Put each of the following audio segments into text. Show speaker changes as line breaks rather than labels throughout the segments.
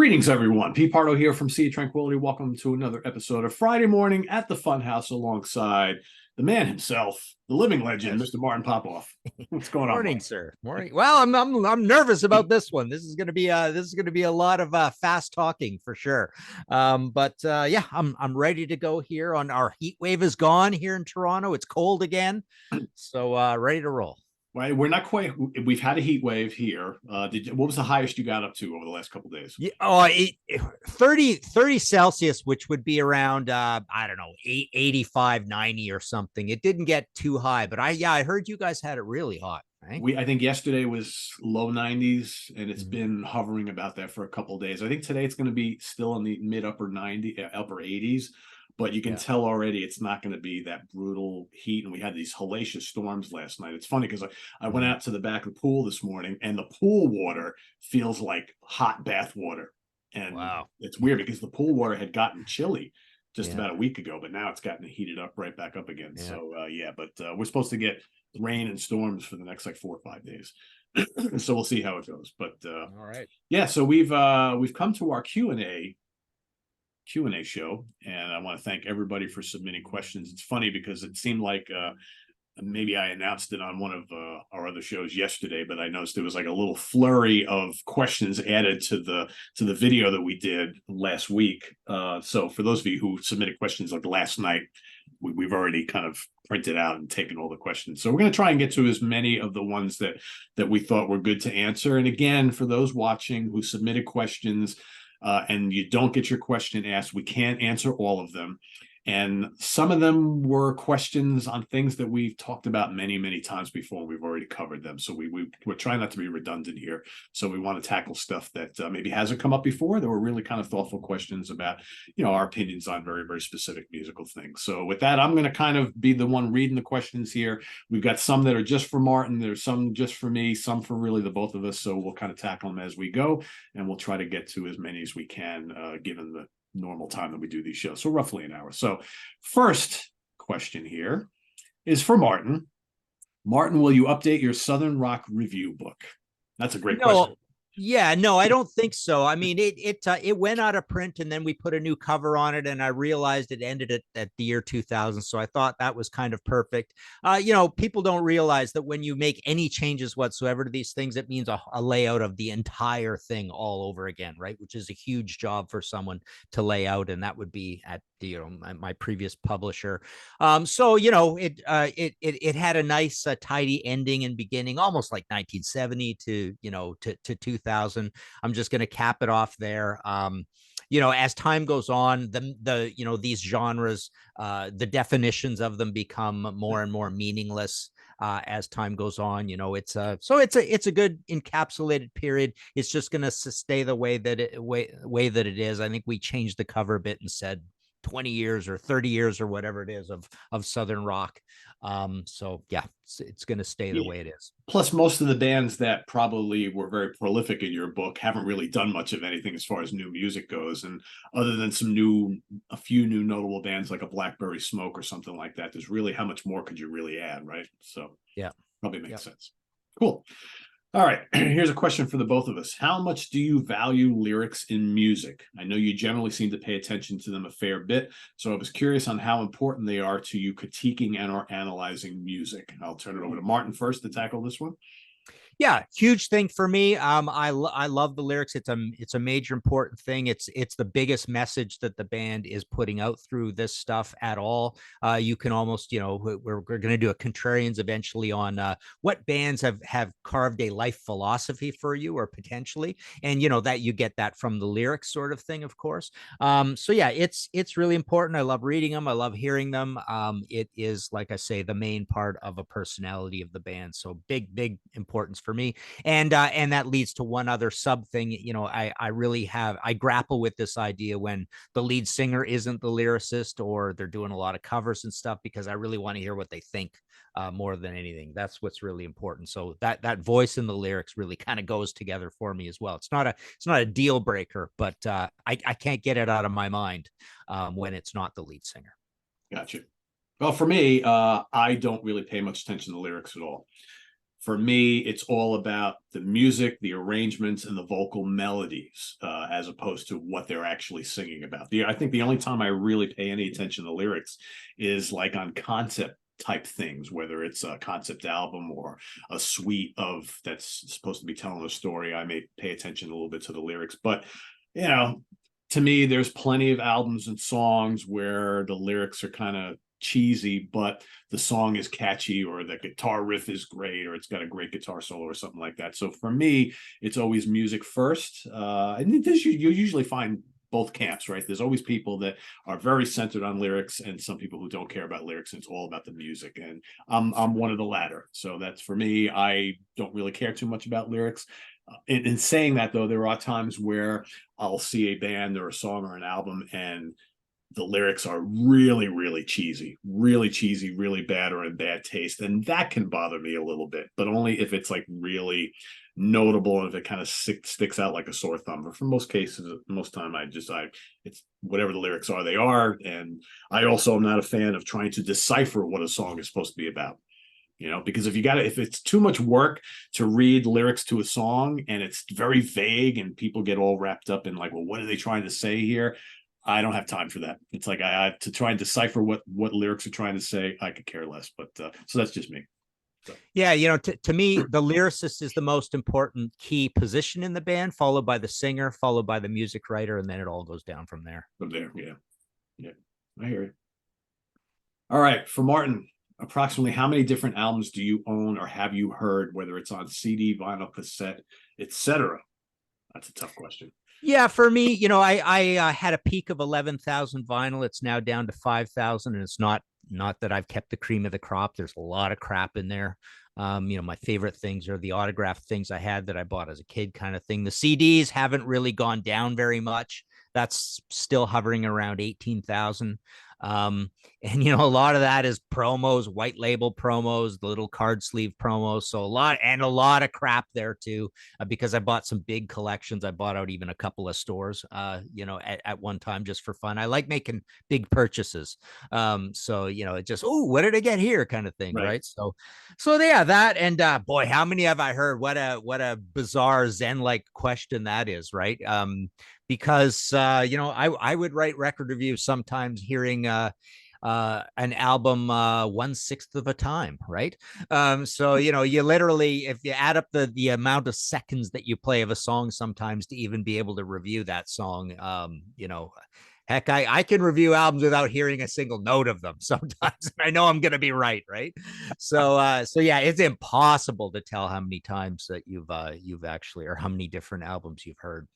Greetings, everyone. Pardo here from Sea of Tranquility. Welcome to another episode of Friday Morning at the Funhouse alongside the man himself, the living legend,
Yes.
Mr. Martin Popoff. What's going on,
Morning,
Martin?
sir. Morning. Well, I'm nervous about this one. This is going to be a lot of fast talking for sure. But yeah, I'm ready to go here. On our heat wave is gone here in Toronto. It's cold again, so ready to roll.
Well, we're not quite. We've had a heat wave here. What was the highest you got up to over the last couple of days?
Yeah, 30 Celsius, which would be around I don't know, 85, 90 or something. It didn't get too high, but I heard you guys had it really hot, right?
I think yesterday was low 90s, and it's
Mhm.
been hovering about that for a couple of days. I think today it's going to be still in the mid upper 90, upper 80s, but you can
Yeah.
tell already it's not going to be that brutal heat. And we had these hellacious storms last night. It's funny because I went
Mhm.
out to the back of the pool this morning, and the pool water feels like hot bath water. And
Wow.
it's weird because the pool water had gotten chilly just
Yeah.
about a week ago, but now it's gotten heated up right back up again.
Yeah.
So yeah, but we're supposed to get rain and storms for the next like 4 or 5 days. So we'll see how it goes. But
All right.
yeah, so we've come to our Q&A show, and I want to thank everybody for submitting questions. It's funny because it seemed like maybe I announced it on one of our other shows yesterday, but I noticed there was like a little flurry of questions added to the video that we did last week. So for those of you who submitted questions like last night, we've already kind of printed out and taken all the questions. So we're going to try and get to as many of the ones that we thought were good to answer. And again, for those watching who submitted questions and you don't get your question asked, we can't answer all of them. And some of them were questions on things that we've talked about many, many times before. We've already covered them. So we're trying not to be redundant here. So we want to tackle stuff that maybe hasn't come up before. That were really kind of thoughtful questions about, our opinions on very, very specific musical things. So with that, I'm going to kind of be the one reading the questions here. We've got some that are just for Martin. There's some just for me, some for really the both of us. So we'll kind of tackle them as we go. And we'll try to get to as many as we can, given the normal time that we do these shows. So roughly an hour. So first question here is for Martin. Martin, will you update your Southern Rock review book? That's a great question.
Yeah, no, I don't think so. I mean, it went out of print, and then we put a new cover on it, and I realized it ended at the year 2000. So I thought that was kind of perfect. People don't realize that when you make any changes whatsoever to these things, it means a layout of the entire thing all over again, right? Which is a huge job for someone to lay out, and that would be at my previous publisher. So it had a nice tidy ending and beginning, almost like 1970 to 2000. I'm just going to cap it off there. As time goes on, these genres, the definitions of them become more and more meaningless. As time goes on, it's a good encapsulated period. It's just going to stay the way that it is. I think we changed the cover a bit and said 20 years or 30 years or whatever it is of Southern rock. So yeah, it's going to stay the way it is.
Plus, most of the bands that probably were very prolific in your book haven't really done much of anything as far as new music goes. And other than a few new notable bands like a Blackberry Smoke or something like that, there's really, how much more could you really add, right? So
yeah,
probably makes sense. Cool. All right, here's a question for the both of us. How much do you value lyrics in music? I know you generally seem to pay attention to them a fair bit, so I was curious on how important they are to you critiquing and or analyzing music. I'll turn it over to Martin first to tackle this one.
Yeah, huge thing for me. I love the lyrics. It's a major important thing. It's the biggest message that the band is putting out through this stuff at all. You can almost, we're going to do a contrarians eventually on what bands have carved a life philosophy for you, or potentially, and that you get that from the lyrics sort of thing, of course. So yeah, it's really important. I love reading them. I love hearing them. It is, like I say, the main part of a personality of the band. So big importance for me. And that leads to one other sub thing. I grapple with this idea when the lead singer isn't the lyricist, or they're doing a lot of covers and stuff, because I really want to hear what they think more than anything. That's what's really important. So that voice and the lyrics really kind of goes together for me as well. It's not a deal breaker, but I can't get it out of my mind when it's not the lead singer.
Gotcha. Well, for me, I don't really pay much attention to lyrics at all. For me, it's all about the music, the arrangements, and the vocal melodies. as opposed to what they're actually singing about. I think the only time I really pay any attention to lyrics is like on concept type things, whether it's a concept album or a suite of that's supposed to be telling a story. I may pay attention a little bit to the lyrics, but you know, to me, there's plenty of albums and songs where the lyrics are kind of cheesy, but the song is catchy, or the guitar riff is great, or it's got a great guitar solo or something like that. So for me, it's always music first. And this, you usually find both camps, right? There's always people that are very centered on lyrics and some people who don't care about lyrics, and it's all about the music. And I'm one of the latter. So that's for me. I don't really care too much about lyrics. In saying that, though, there are times where I'll see a band or a song or an album and the lyrics are really, really cheesy, really bad, or in bad taste. And that can bother me a little bit, but only if it's like really notable and if it kind of sticks out like a sore thumb. But for most cases, most time, it's whatever the lyrics are, they are. And I also am not a fan of trying to decipher what a song is supposed to be about. Because if it's too much work to read lyrics to a song and it's very vague and people get all wrapped up in like, well, what are they trying to say here? I don't have time for that. It's like I to try and decipher what lyrics are trying to say. I could care less, but so that's just me. So.
Yeah, to me, the lyricist is the most important key position in the band, followed by the singer, followed by the music writer, and then it all goes down from there.
Yeah, I hear it. All right, for Martin, approximately how many different albums do you own or have you heard, whether it's on CD, vinyl, cassette, etc.? That's a tough question.
Yeah, for me, I had a peak of 11,000 vinyl. It's now down to 5,000, and it's not that I've kept the cream of the crop. There's a lot of crap in there. My favorite things are the autographed things I had that I bought as a kid, kind of thing. The CDs haven't really gone down very much. That's still hovering around 18,000. And a lot of that is promos, white label promos, the little card sleeve promos. So a lot of crap there too, because I bought some big collections. I bought out even a couple of stores, at one time just for fun. I like making big purchases. So it just, what did I get here kind of thing, right? So yeah, that, and boy, how many have I heard? What a bizarre Zen-like question that is, right? Because I would write record reviews sometimes hearing an album 1/6 of a time, right? So you literally, if you add up the amount of seconds that you play of a song sometimes to even be able to review that song, heck, I can review albums without hearing a single note of them sometimes. I know I'm going to be right. So yeah, it's impossible to tell how many times that you've actually, or how many different albums you've heard.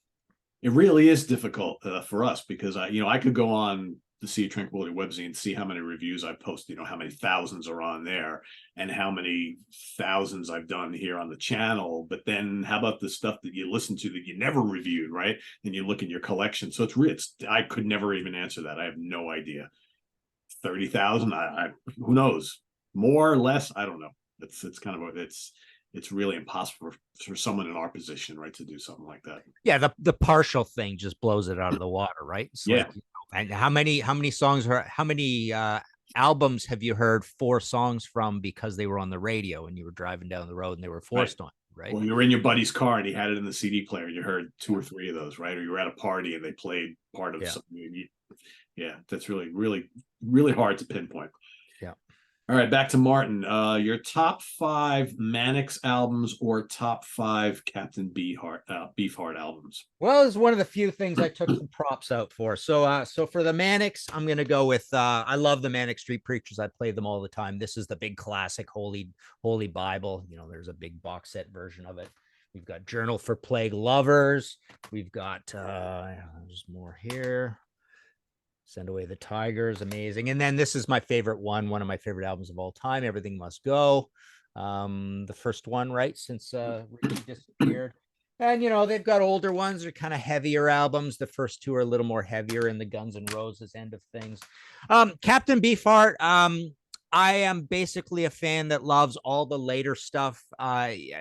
It really is difficult for us because I could go on the Sea of Tranquility webzine and see how many reviews I've posted, how many thousands are on there and how many thousands I've done here on the channel. But then how about the stuff that you listen to that you never reviewed, right? And you look at your collection. So I could never even answer that. I have no idea. 30,000, who knows? More or less, I don't know. It's kind of it's really impossible for someone in our position, right, to do something like that.
Yeah, the partial thing just blows it out of the water, right? It's
yeah.
And how many albums have you heard 4 songs from because they were on the radio and you were driving down the road and they were forced on, right?
Well, you were in your buddy's car and he had it in the CD player. You heard 2 or 3 of those, right? Or you were at a party and they played part of something. Yeah, that's really, really, really hard to pinpoint.
Yeah.
All right, back to Martin. Your top 5 Mannix albums or top 5 Captain Beefheart albums?
Well, it's one of the few things I took some props out for. So for the Mannix, I'm gonna go with I love the Manic Street Preachers. I play them all the time. This is the big classic Holy Bible. There's a big box set version of it. We've got Journal for Plague Lovers. We've got there's more here. Send Away the Tigers, amazing. And then this is my favorite one of my favorite albums of all time, Everything Must Go. The first one, right, since Ricky disappeared. And they've got older ones, they're kind of heavier albums. The first 2 are a little more heavier in the Guns N' Roses end of things. Captain Beefheart, I am basically a fan that loves all the later stuff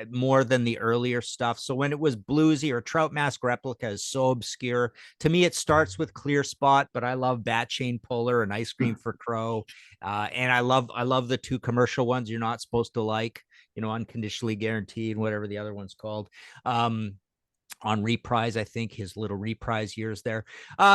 more than the earlier stuff. So when it was bluesy, or Trout Mask Replica is so obscure. To me, it starts with Clear Spot, but I love Bat Chain Puller and Ice Cream for Crow. And I love the 2 commercial ones you're not supposed to like, Unconditionally Guaranteed, whatever the other one's called. on Reprise, I think his little Reprise years there.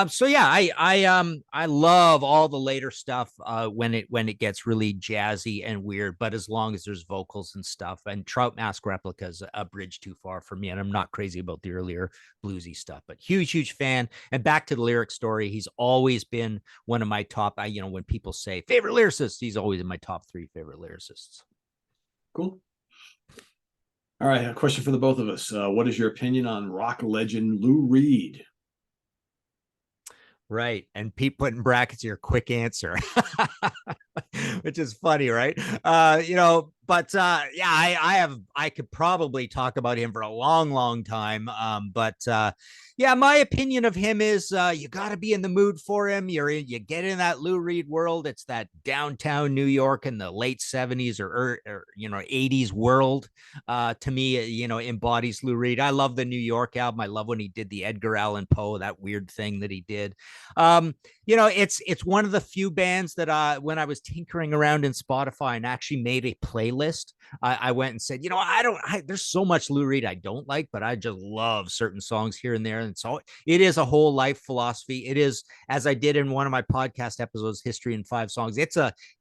So yeah, I love all the later stuff when it gets really jazzy and weird, but as long as there's vocals and stuff. And Trout Mask Replica is a bridge too far for me, and I'm not crazy about the earlier bluesy stuff, but huge fan. And back to the lyric story, he's always been one of my top. When people say favorite lyricists, he's always in my top 3 favorite lyricists.
Cool. All right, a question for the both of us. What is your opinion on rock legend Lou Reed?
Right. And Pete put in brackets your quick answer, which is funny, right? Yeah, I could probably talk about him for a long time. Yeah, my opinion of him is you got to be in the mood for him. You get in that Lou Reed world. It's that downtown New York in the late 70s or 80s world. To me, embodies Lou Reed. I love the New York album. I love when he did the Edgar Allan Poe, that weird thing that he did. It's one of the few bands that when I was tinkering around in Spotify and actually made a playlist, I went and said, there's so much Lou Reed I don't like, but I just love certain songs here and there. And so it is a whole life philosophy. It is, as I did in one of my podcast episodes, History in 5 Songs.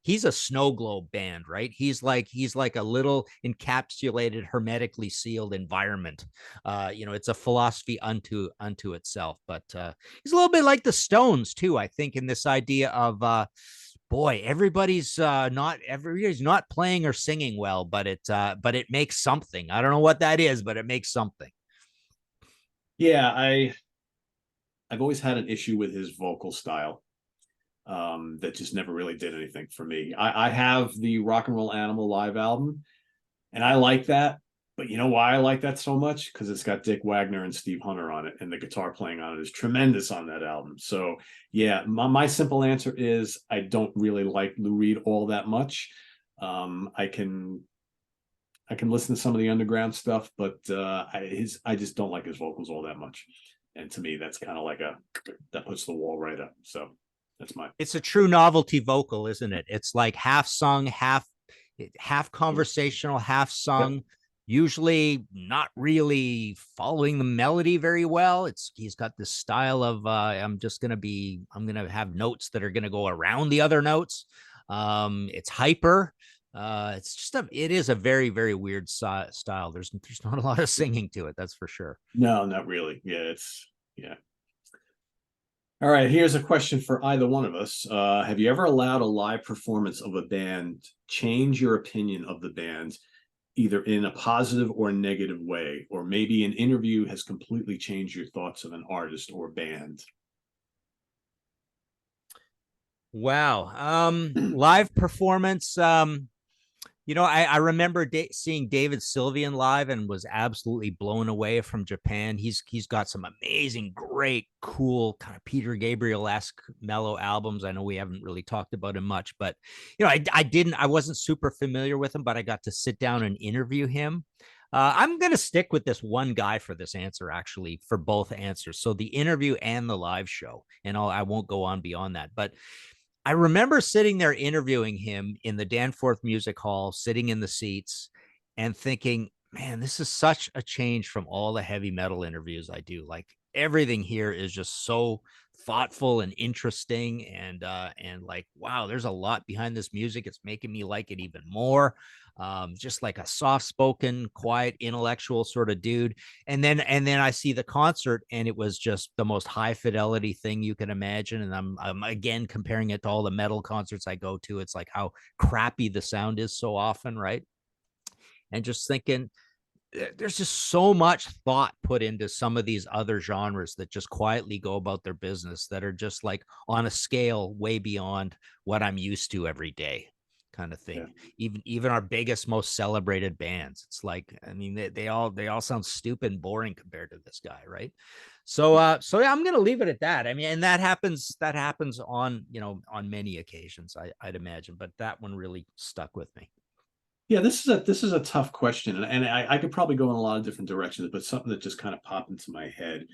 He's a snow globe band, right? He's like a little encapsulated, hermetically sealed environment. It's a philosophy unto itself, but he's a little bit like the Stones too, I think, in this idea of everybody's not playing or singing well, but it makes something. I don't know what that is, but it makes something.
Yeah, I've always had an issue with his vocal style. That just never really did anything for me. I have the Rock and Roll Animal live album, and I like that. But you know why I like that so much? Because it's got Dick Wagner and Steve Hunter on it, and the guitar playing on it is tremendous on that album. So yeah, my simple answer is I don't really like Lou Reed all that much. I can listen to some of the underground stuff, but I just don't like his vocals all that much. And to me, that's kind of like that puts the wall right up. So it's
a true novelty vocal, isn't it? It's like half sung, half conversational, half sung. Yep. Usually not really following the melody very well. He's got this style of I'm going to have notes that are going to go around the other notes. It's hyper. It is a very, very weird style. There's not a lot of singing to it. That's for sure.
No, not really. Yeah. All right. Here's a question for either one of us. Have you ever allowed a live performance of a band change your opinion of the band, either in a positive or negative way, or maybe an interview has completely changed your thoughts of an artist or band?
Wow. Live performance. I remember seeing David Sylvian live and was absolutely blown away from Japan. He's got some amazing, great, cool kind of Peter Gabriel-esque mellow albums. I know we haven't really talked about him much, but I wasn't super familiar with him, but I got to sit down and interview him. I'm going to stick with this one guy for this answer, actually, for both answers. So the interview and the live show, and I won't go on beyond that, but I remember sitting there interviewing him in the Danforth Music Hall, sitting in the seats and thinking, man, this is such a change from all the heavy metal interviews I do. Like everything here is just so thoughtful and interesting and like, wow, there's a lot behind this music. It's making me like it even more. Just like a soft-spoken, quiet, intellectual sort of dude. And then I see the concert, and it was just the most high fidelity thing you can imagine. And I'm again comparing it to all the metal concerts I go to. It's like how crappy the sound is so often, right? And just thinking, there's just so much thought put into some of these other genres that just quietly go about their business that are just like on a scale way beyond what I'm used to every day. Kind of thing. Yeah. Even our biggest, most celebrated bands, it's like, I mean, they all sound stupid and boring compared to this guy, right? So yeah, I'm gonna leave it at that. I mean, and that happens on on many occasions, I'd imagine, but that one really stuck with me.
Yeah, this is a tough question, and I could probably go in a lot of different directions, but something that just kind of popped into my head.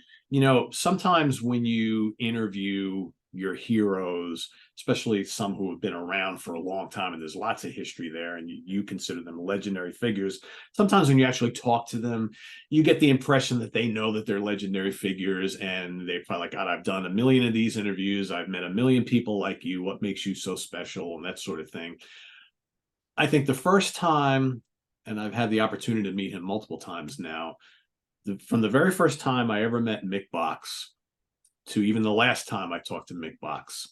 Sometimes when you interview your heroes, especially some who have been around for a long time, and there's lots of history there, and you consider them legendary figures. Sometimes when you actually talk to them, you get the impression that they know that they're legendary figures, and they probably like, God, I've done a million of these interviews, I've met a million people like you, what makes you so special, and that sort of thing. I think the first time, and I've had the opportunity to meet him multiple times now, from the very first time I ever met Mick Box to even the last time I talked to Mick Box,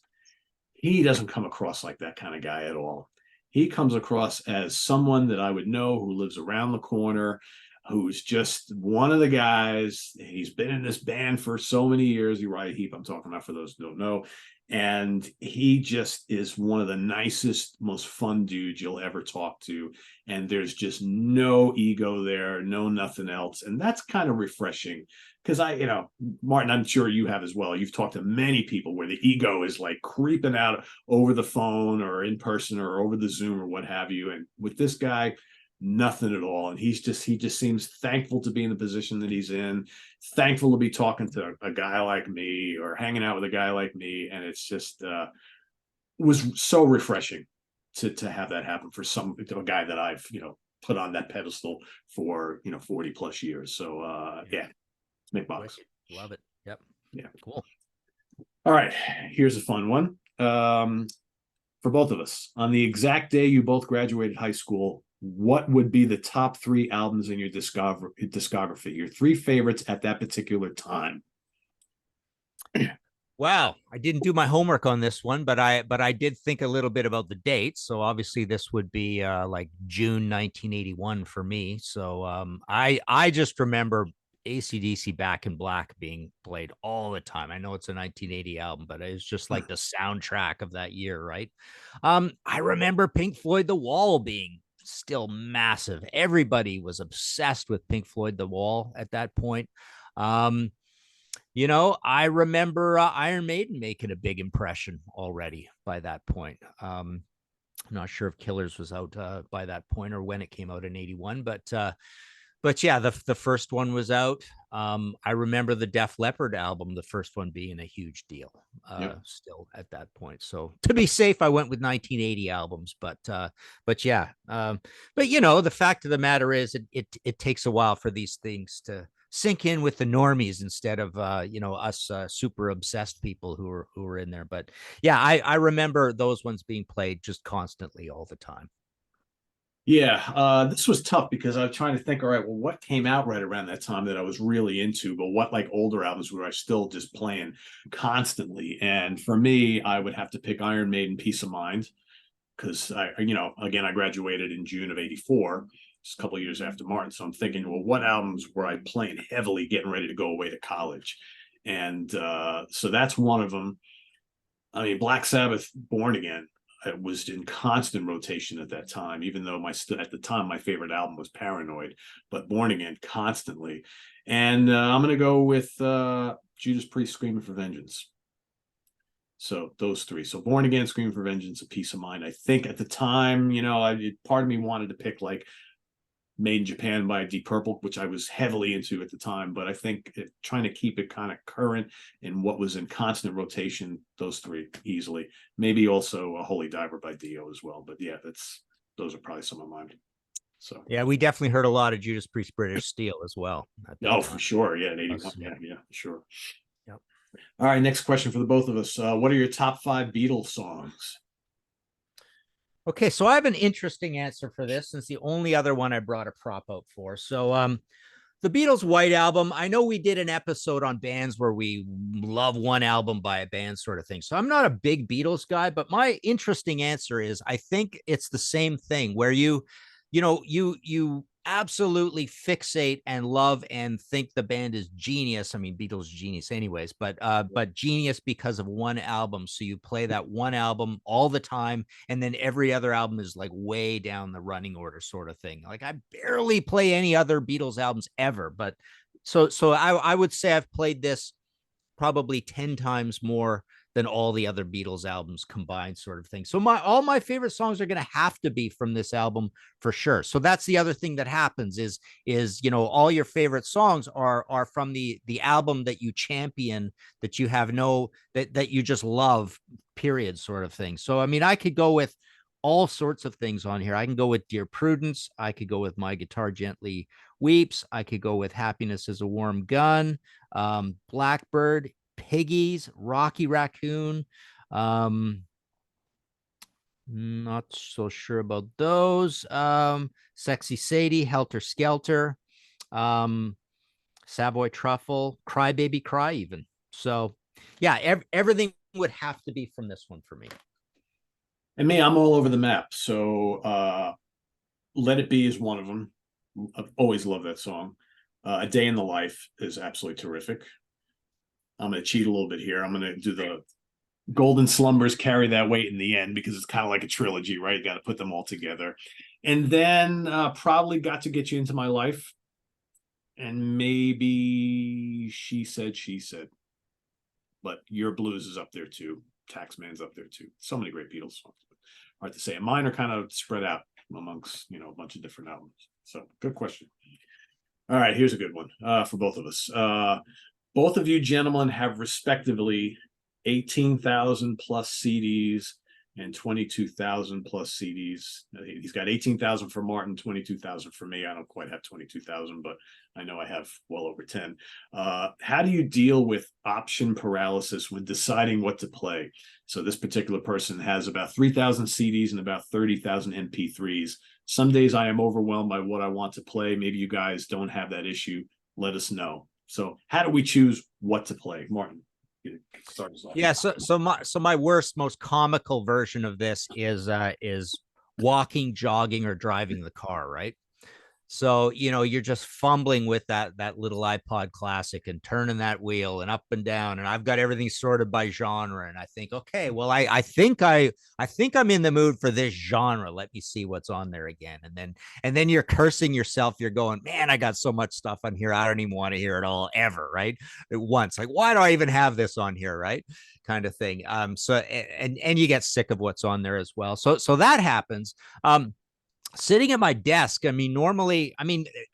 he doesn't come across like that kind of guy at all. He comes across as someone that I would know, who lives around the corner, who's just one of the guys. He's been in this band for so many years. Uriah Heep, I'm talking about, for those who don't know. And he just is one of the nicest, most fun dudes you'll ever talk to. And there's just no ego there, no nothing else. And that's kind of refreshing, because Martin, I'm sure you have as well. You've talked to many people where the ego is like creeping out over the phone or in person or over the Zoom or what have you. And with this guy, nothing at all. And he just seems thankful to be in the position that he's in, thankful to be talking to a guy like me or hanging out with a guy like me. And it's just was so refreshing to have that happen for a guy that I've put on that pedestal for 40 plus years. So yeah, Mick Box.
Love it. Yep.
Yeah.
Cool.
All right, here's a fun one for both of us. On the exact day you both graduated high school, what would be the top 3 albums in your discography? Your 3 favorites at that particular time?
Wow, I didn't do my homework on this one, but I did think a little bit about the dates. So obviously this would be like June 1981 for me. So I just remember AC/DC Back in Black being played all the time. I know it's a 1980 album, but it's just like the soundtrack of that year, right? I remember Pink Floyd The Wall being still massive. Everybody was obsessed with Pink Floyd The Wall at that point. I remember Iron Maiden making a big impression already by that point. I'm not sure if Killers was out by that point or when it came out in 81, but yeah, the first one was out. I remember the Def Leppard album, the first one being a huge deal still at that point. So to be safe, I went with 1980 albums, but yeah. But the fact of the matter is it takes a while for these things to sink in with the normies instead of us super obsessed people who are in there. But yeah, I remember those ones being played just constantly all the time.
Yeah, this was tough because I was trying to think, all right, well, what came out right around that time that I was really into, but what like older albums were I still just playing constantly? And for me, I would have to pick Iron Maiden, Peace of Mind, because again, I graduated in June of '84, just a couple of years after Martin. So I'm thinking, well, what albums were I playing heavily getting ready to go away to college? And so that's one of them. I mean, Black Sabbath, Born Again, it was in constant rotation at that time, even though at the time my favorite album was Paranoid, but Born Again constantly. And I'm going to go with Judas Priest, Screaming for Vengeance. So those 3. So Born Again, Screaming for Vengeance, A Peace of Mind. I think at the time, part of me wanted to pick like Made in Japan by Deep Purple, which I was heavily into at the time, but I think trying to keep it kind of current in what was in constant rotation, those 3 easily. Maybe also a Holy Diver by Dio as well, but yeah, those are probably some of mine. So
yeah, we definitely heard a lot of Judas Priest British Steel as well.
For sure. Yeah, in 81. Yeah, sure.
Yep.
All right, next question for the both of us. What are your top 5 Beatles songs?
Okay, so I have an interesting answer for this. It's the only other one I brought a prop out for. So the Beatles' White Album, I know we did an episode on bands where we love one album by a band sort of thing. So I'm not a big Beatles guy, but my interesting answer is I think it's the same thing where you absolutely fixate and love and think the band is genius. I mean, Beatles genius anyways, but genius because of one album. So you play that one album all the time, and then every other album is like way down the running order sort of thing. Like I barely play any other Beatles albums ever, but so I would say I've played this probably 10 times more than all the other Beatles albums combined, sort of thing. So all my favorite songs are going to have to be from this album for sure. So that's the other thing that happens is all your favorite songs are from the album that you champion, that you have that you just love, period, sort of thing. So I mean, I could go with all sorts of things on here. I can go with Dear Prudence. I could go with My Guitar Gently Weeps. I could go with Happiness is a Warm Gun, Blackbird, Piggies, Rocky Raccoon. Not so sure about those. Sexy Sadie, Helter Skelter, Savoy Truffle, Cry Baby Cry, even. So yeah, everything would have to be from this one for me.
And me, I'm all over the map. So Let It Be is one of them. I've always loved that song. A Day in the Life is absolutely terrific. I'm going to cheat a little bit here. I'm going to do the Golden Slumbers Carry That Weight in the end, because it's kind of like a trilogy, right? You got to put them all together. And then probably Got to Get You Into My Life. And maybe She Said, She Said. But Your Blues is up there too. Taxman's up there too. So many great Beatles songs. Hard to say. And mine are kind of spread out amongst, a bunch of different albums. So good question. All right, here's a good one for both of us. Both of you gentlemen have respectively 18,000 plus CDs and 22,000 plus CDs. He's got 18,000 for Martin, 22,000 for me. I don't quite have 22,000, but I know I have well over 10. How do you deal with option paralysis when deciding what to play? So this particular person has about 3,000 CDs and about 30,000 MP3s. Some days I am overwhelmed by what I want to play. Maybe you guys don't have that issue. Let us know. So how do we choose what to play? Martin, start us off.
Yeah, so my worst, most comical version of this is walking, jogging, or driving the car, right? So, you're just fumbling with that little iPod Classic and turning that wheel and up and down. And I've got everything sorted by genre. And I think, okay, well, I think I'm in the mood for this genre. Let me see what's on there again. And then you're cursing yourself. You're going, man, I got so much stuff on here. I don't even want to hear it all ever, right? At once. Like, why do I even have this on here, right? Kind of thing. So and you get sick of what's on there as well. So that happens. Sitting at my desk, normally,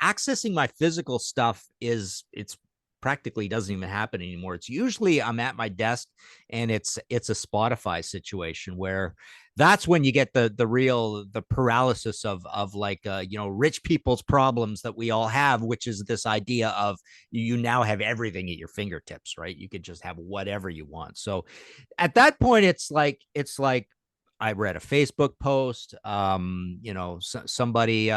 accessing my physical stuff it's practically doesn't even happen anymore. It's usually I'm at my desk and it's a Spotify situation where that's when you get the paralysis of like, rich people's problems that we all have, which is this idea of you now have everything at your fingertips, right? You could just have whatever you want. So at that point, it's like, I read a Facebook post. Somebody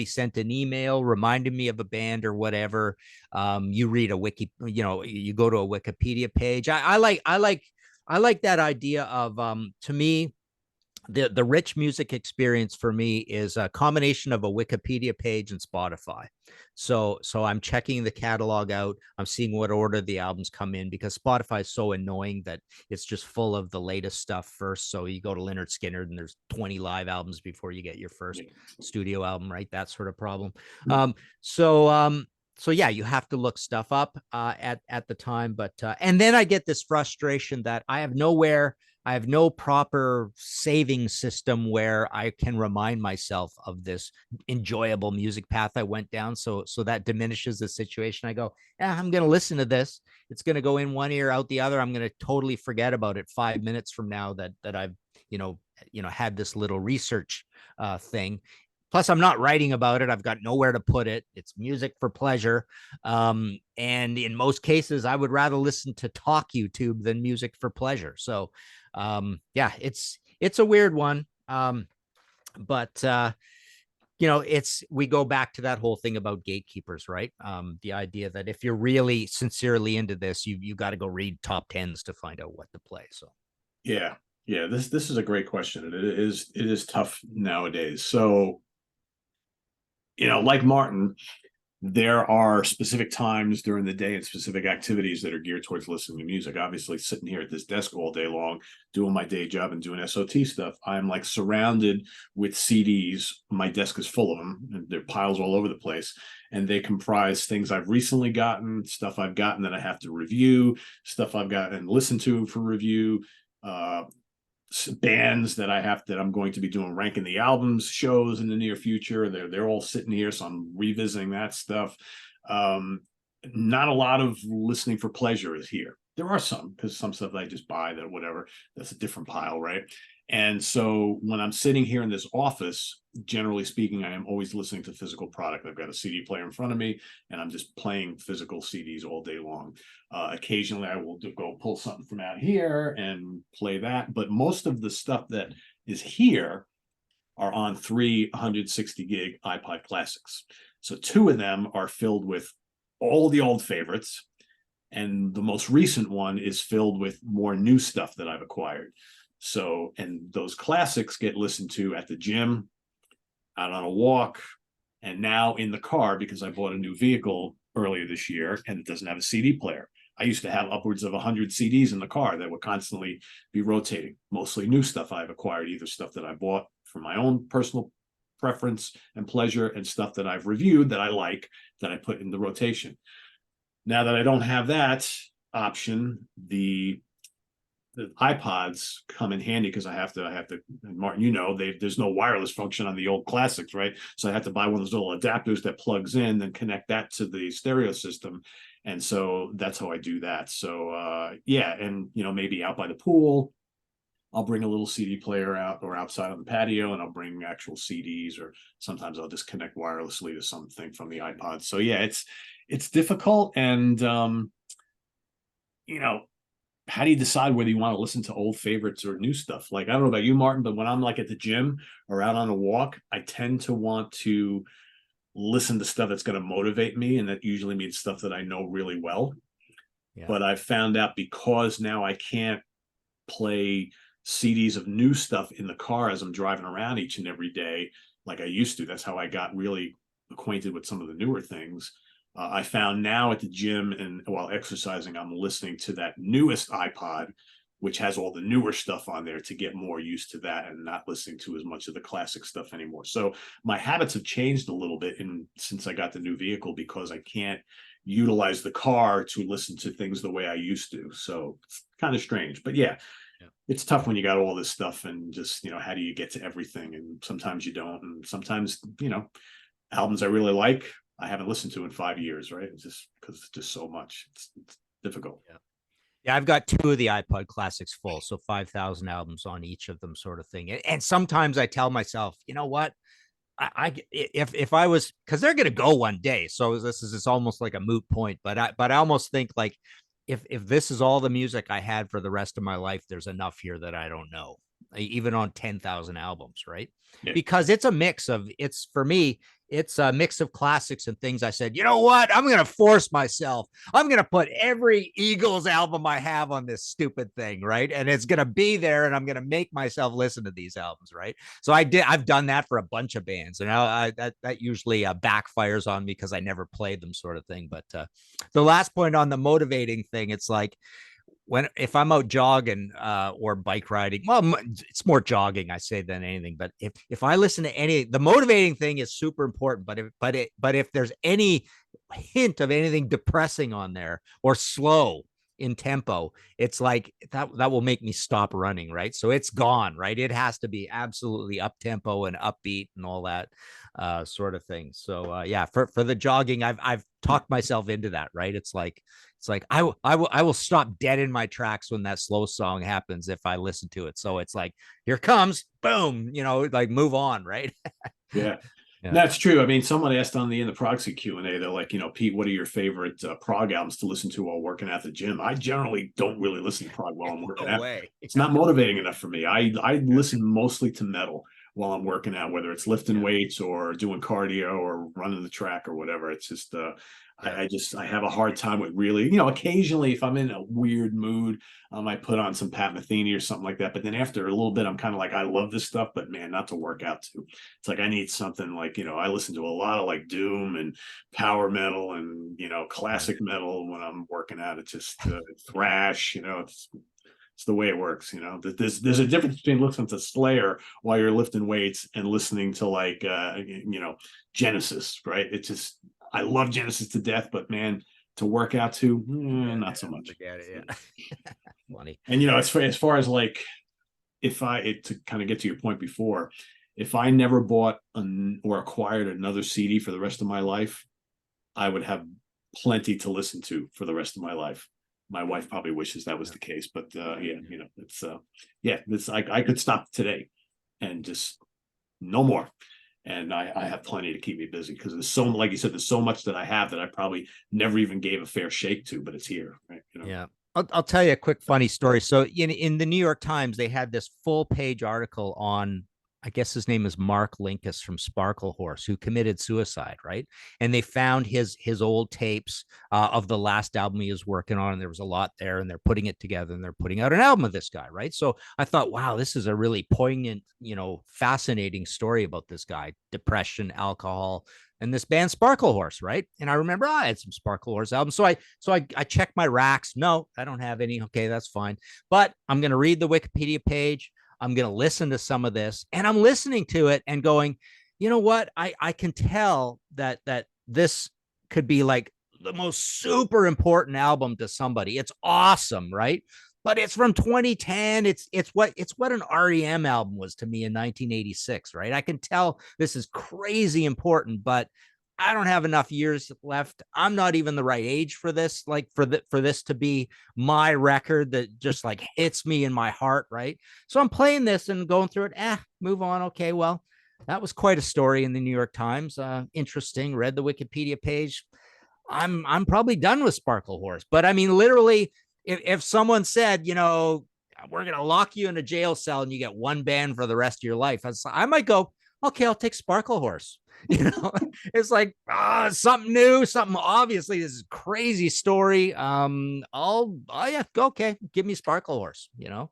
sent an email reminding me of a band or whatever. You read a you go to a Wikipedia page. I like that idea of, to me, the rich music experience for me is a combination of a Wikipedia page and Spotify. So I'm checking the catalog out. I'm seeing what order the albums come in, because Spotify is so annoying that it's just full of the latest stuff first. So you go to Lynyrd Skynyrd and there's 20 live albums before you get your first studio album, right? That sort of problem. So yeah, you have to look stuff up at the time, but and then I get this frustration that I have no proper saving system where I can remind myself of this enjoyable music path I went down. So that diminishes the situation. I go, yeah, I'm going to listen to this. It's going to go in one ear, out the other. I'm going to totally forget about it 5 minutes from now that I've, had this little research thing. Plus, I'm not writing about it. I've got nowhere to put it. It's music for pleasure. And in most cases, I would rather listen to talk YouTube than music for pleasure. So, yeah, it's a weird one. But we go back to that whole thing about gatekeepers, right? The idea that if you're really sincerely into this, you got to go read top tens to find out what to play. So,
yeah. This is a great question. It is tough nowadays. So, like Martin, there are specific times during the day and specific activities that are geared towards listening to music. Obviously, sitting here at this desk all day long, doing my day job and doing SOT stuff, I'm like surrounded with CDs. My desk is full of them, and they're piles all over the place. And they comprise things I've recently gotten, stuff I've gotten that I have to review, stuff I've gotten and listened to for review, bands that I'm going to be doing ranking the albums shows in the near future. They're all sitting here, so I'm revisiting that stuff. Not a lot of listening for pleasure is here. There are some, because some stuff I just buy, that whatever, that's a different pile, right? And so when I'm sitting here in this office, generally speaking, I am always listening to physical product. I've got a CD player in front of me, and I'm just playing physical CDs all day long. Occasionally, I will go pull something from out here and play that. But most of the stuff that is here are on 360 gig iPod Classics. So 2 of them are filled with all the old favorites, and the most recent one is filled with more new stuff that I've acquired. So, and those classics get listened to at the gym, out on a walk, and now in the car, because I bought a new vehicle earlier this year and it doesn't have a CD player. I used to have upwards of 100 CDs in the car that would constantly be rotating, mostly new stuff I've acquired, either stuff that I bought for my own personal preference and pleasure, and stuff that I've reviewed that I like, that I put in the rotation. Now that I don't have that option, the iPods come in handy, because I have to, Martin, you know, there's no wireless function on the old classics, right? So I have to buy one of those little adapters that plugs in, then connect that to the stereo system. And so that's how I do that. So yeah, and you know, maybe out by the pool, I'll bring a little CD player out, or outside on the patio, and I'll bring actual CDs, or sometimes I'll just connect wirelessly to something from the iPod. So yeah, it's difficult. And you know, how do you decide whether you want to listen to old favorites or new stuff? Like, I don't know about you, Martin, but when I'm like at the gym or out on a walk, I tend to want to listen to stuff that's going to motivate me. And that usually means stuff that I know really well. Yeah. But I've found out, because now I can't play CDs of new stuff in the car as I'm driving around each and every day like I used to. That's how I got really acquainted with some of the newer things. I found now at the gym and while exercising, I'm listening to that newest iPod, which has all the newer stuff on there, to get more used to that and not listening to as much of the classic stuff anymore. So my habits have changed a little bit since I got the new vehicle, because I can't utilize the car to listen to things the way I used to. So it's kind of strange, but yeah, it's tough when you got all this stuff, and just, you know, how do you get to everything? And sometimes you don't. And sometimes, you know, albums I really like, I haven't listened to in 5 years, right? It's just because it's just so much. It's difficult.
Yeah, I've got 2 of the iPod Classics full, so 5,000 albums on each of them, sort of thing. And sometimes I tell myself, you know what? If I was, because they're gonna go one day, so it's almost like a moot point. But I almost think, like, if this is all the music I had for the rest of my life, there's enough here that I don't know, even on 10,000 albums, right? Yeah. Because it's a mix of, for me, it's a mix of classics and things I said, you know what? I'm going to force myself. I'm going to put every Eagles album I have on this stupid thing, right? And it's going to be there, and I'm going to make myself listen to these albums, right? So I've done that for a bunch of bands, and that usually backfires on me because I never played them, sort of thing. But the last point on the motivating thing, it's like, if I'm out jogging or bike riding, well, it's more jogging, I say, than anything. But if I listen to the motivating thing is super important. But if there's any hint of anything depressing on there or slow in tempo, it's like that will make me stop running, right? So it's gone, right? It has to be absolutely up tempo and upbeat and all that sort of thing. So yeah, for the jogging, I've talked myself into that, right? It's like I will stop dead in my tracks when that slow song happens if I listen to it. So it's like, here comes, boom, you know, like, move on, right?
Yeah. That's true. I mean, someone asked in the Proxy Q&A, they're like, you know, Pete, what are your favorite prog albums to listen to while working at the gym? I generally don't really listen to prog while I'm working out. It's not motivating enough for me. I listen mostly to metal. while I'm working out, whether it's lifting weights or doing cardio or running the track or whatever. It's just I have a hard time with really, occasionally if I'm in a weird mood, I might put on some Pat Metheny or something like that. But then after a little bit, I'm kind of like, I love this stuff, but man, not to work out to. It's like I need something like, I listen to a lot of like doom and power metal and classic metal when I'm working out. It's just thrash, it's the way it works. There's a difference between listening to Slayer while you're lifting weights and listening to like Genesis, right? It's just, I love Genesis to death, but man, to work out to, not so much.
Yeah. Funny.
And as far as like, to kind of get to your point before, if I never bought or acquired another CD for the rest of my life, I would have plenty to listen to for the rest of my life. My wife probably wishes that was the case, but I could stop today and just no more. And I have plenty to keep me busy because there's so, like you said, there's so much that I have that I probably never even gave a fair shake to, but it's here, right?
Yeah. I'll tell you a quick funny story. So in the New York Times, they had this full page article on, I guess his name is Mark Linkous from Sparkle Horse, who committed suicide, right? And they found his old tapes of the last album he was working on, and there was a lot there, and they're putting it together, and they're putting out an album of this guy, right? So I thought, wow, this is a really poignant, fascinating story about this guy: depression, alcohol, and this band Sparkle Horse, right? And I remember I had some Sparkle Horse albums. So I checked my racks. No, I don't have any. Okay, that's fine. But I'm going to read the Wikipedia page. I'm going to listen to some of this, and I'm listening to it and going, you know what? I can tell that this could be like the most super important album to somebody. It's awesome, right? But it's from 2010. It's what an REM album was to me in 1986, right? I can tell this is crazy important, but I don't have enough years left. I'm not even the right age for this, like for this to be my record that just like hits me in my heart, right? So I'm playing this and going through it. Move on. Okay, well, that was quite a story in the New York Times. Interesting. Read the Wikipedia page. I'm probably done with Sparkle Horse, but I mean, literally, if someone said, we're gonna lock you in a jail cell and you get one band for the rest of your life, I might go, okay, I'll take Sparkle Horse. It's like something new, something obviously this is a crazy story. Okay, give me Sparkle Horse.
Yeah.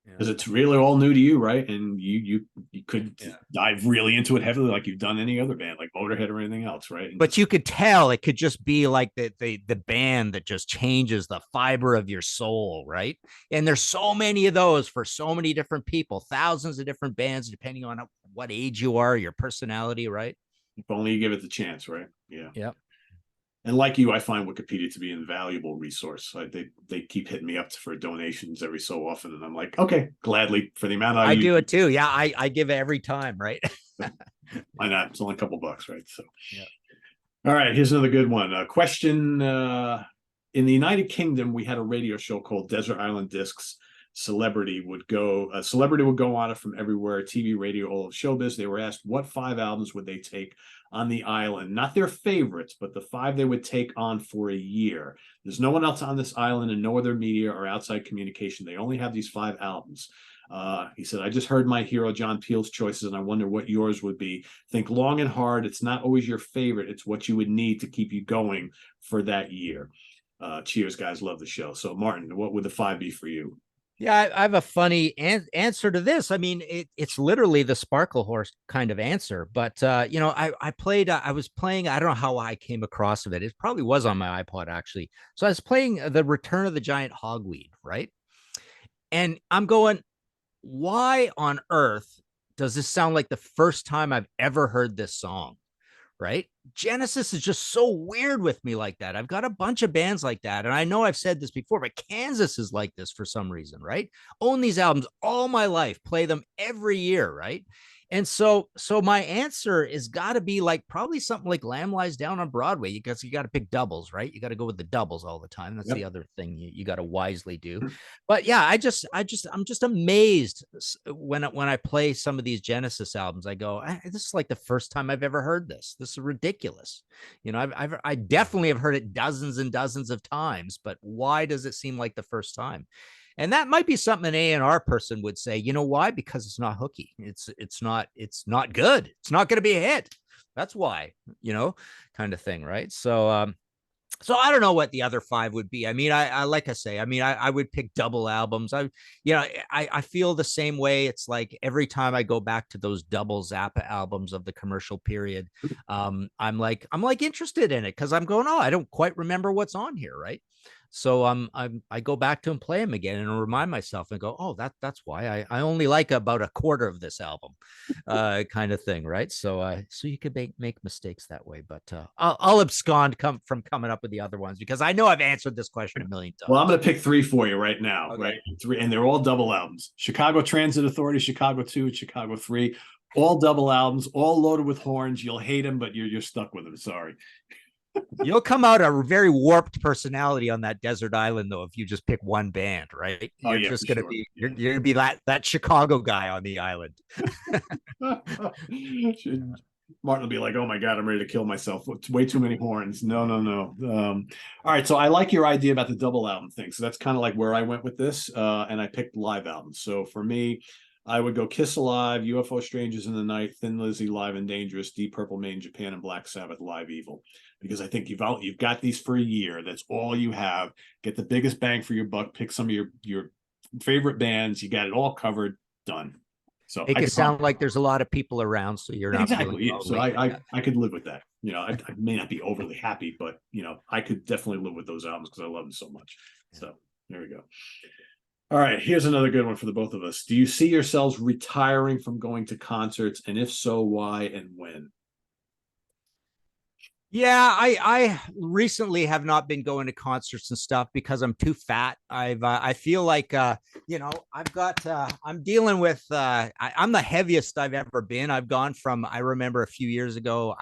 Because it's really all new to you, right? And you could dive really into it heavily, like you've done any other band, like Motorhead or anything else, right? And
but you could tell it could just be like the band that just changes the fiber of your soul, right? And there's so many of those for so many different people, thousands of different bands, depending on what age you are, your personality, right?
If only you give it the chance, right? Yeah.
Yep.
And like you, I find Wikipedia to be an invaluable resource. They keep hitting me up for donations every so often, and I'm like, okay, gladly for the amount
I do it too. Yeah, I give it every time, right?
Why not? It's only a couple bucks, right? So, yeah. All right, here's another good one. A question: in the United Kingdom, we had a radio show called Desert Island Discs. A celebrity would go on it from everywhere: TV, radio, all of showbiz. They were asked what 5 albums would they take on the island, not their favorites, but the 5 they would take on for a year. There's no one else on this island and no other media or outside communication. They only have these 5 albums. He said, I just heard my hero John Peel's choices, and I wonder what yours would be. Think long and hard. It's not always your favorite. It's what you would need to keep you going for that year. Cheers, guys. Love the show. So, Martin, what would the 5 be for you?
Yeah, I have a funny answer to this. I mean, it's literally the Sparkle Horse kind of answer. But I was playing. I don't know how I came across of it. It probably was on my iPod actually. So I was playing the Return of the Giant Hogweed, right? And I'm going, why on earth does this sound like the first time I've ever heard this song? Right? Genesis is just so weird with me like that. I've got a bunch of bands like that. And I know I've said this before, but Kansas is like this for some reason, right? Own these albums all my life, play them every year, right? And so my answer is got to be like probably something like Lamb Lies Down on Broadway. You got to pick doubles, right? You got to go with the doubles all the time. That's the other thing you got to wisely do. But yeah, I'm just amazed when I play some of these Genesis albums. I go, this is like the first time I've ever heard this. This is ridiculous. I definitely have heard it dozens and dozens of times, but why does it seem like the first time? And that might be something an A&R person would say, you know why? Because it's not hooky. It's not good. It's not going to be a hit. That's why, kind of thing, right? So I don't know what the other five would be. I mean, I like I say, I mean, I would pick double albums. I feel the same way. It's like every time I go back to those double Zappa albums of the commercial period, I'm like interested in it because I'm going, oh, I don't quite remember what's on here, right? So I go back to and play them again and remind myself and go, oh, that's why I only like about a quarter of this album, kind of thing, right? So you could make mistakes that way, but I'll abscond from coming up with the other ones because I know I've answered this question a million times.
Well, I'm going to pick three for you right now,
Okay.
right? Three, and they're all double albums. Chicago Transit Authority, Chicago 2, Chicago 3, all double albums, all loaded with horns. You'll hate them, but you're stuck with them. Sorry.
You'll come out a very warped personality on that desert island, though, if you just pick one band, right? You're just gonna be you're gonna be that Chicago guy on the island.
Martin will be like, "Oh my god, I'm ready to kill myself. It's way too many horns." No. All right, so I like your idea about the double album thing. So that's kind of like where I went with this, and I picked live albums. So for me, I would go Kiss Alive, UFO Strangers in the Night, Thin Lizzy, Live and Dangerous, Deep Purple, Main Japan, and Black Sabbath, Live Evil. Because I think you've got these for a year. That's all you have. Get the biggest bang for your buck. Pick some of your favorite bands. You got it all covered. Done. So
it could sound like there's a lot of people around, so you're not
exactly. Yeah. So I could live with that. I may not be overly happy, but I could definitely live with those albums because I love them so much. So there we go. All right, here's another good one for the both of us. Do you see yourselves retiring from going to concerts, and if so, why and when?
Yeah, I recently have not been going to concerts and stuff because I'm too fat. I feel like I'm dealing with I'm the heaviest I've ever been. I've gone from, I remember a few years ago,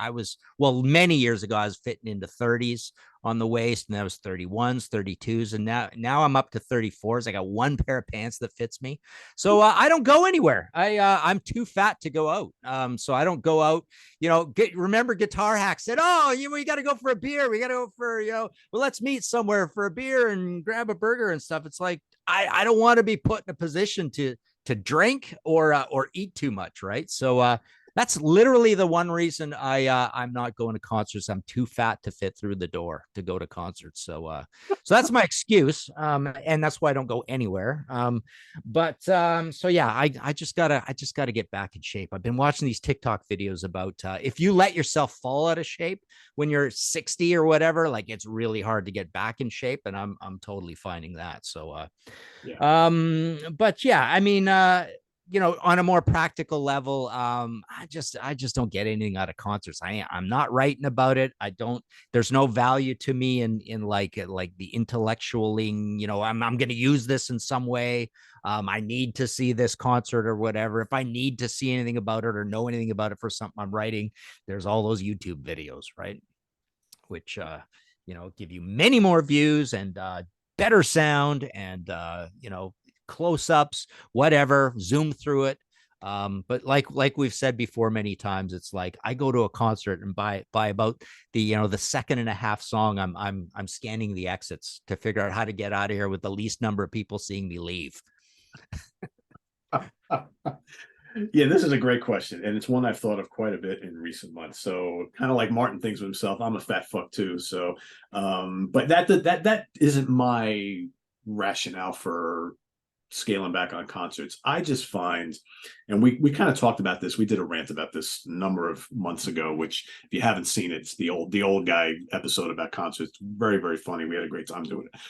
many years ago, I was fitting into 30s on the waist, and that was 31s, 32s, and now I'm up to 34s. I got one pair of pants that fits me, so I don't go anywhere. I'm too fat to go out, so I don't go out. Remember Guitar Hack said, "Oh, we got to go for a beer. We got to go for well, let's meet somewhere for a beer and grab a burger and stuff." It's like I don't want to be put in a position to drink or eat too much, right? So that's literally the one reason I'm not going to concerts. I'm too fat to fit through the door to go to concerts. So that's my excuse, and that's why I don't go anywhere. So yeah, I just gotta get back in shape. I've been watching these TikTok videos about if you let yourself fall out of shape when you're 60 or whatever, like it's really hard to get back in shape, and I'm totally finding that. So but yeah, I mean, on a more practical level, I just don't get anything out of concerts. I'm not writing about it. There's no value to me in like the intellectualing, I'm going to use this in some way. I need to see this concert or whatever. If I need to see anything about it or know anything about it for something I'm writing, there's all those YouTube videos, right? Which, give you many more views and, better sound and, close-ups, whatever, zoom through it. But like we've said before many times, it's like I go to a concert and by about the second and a half song, I'm scanning the exits to figure out how to get out of here with the least number of people seeing me leave.
Yeah, this is a great question, and it's one I've thought of quite a bit in recent months. So kind of like Martin thinks of himself, I'm a fat fuck too. So but that isn't my rationale for scaling back on concerts. I just find, and we kind of talked about this, we did a rant about this a number of months ago, which if you haven't seen it, it's the old guy episode about concerts. Very, very funny. We had a great time doing it.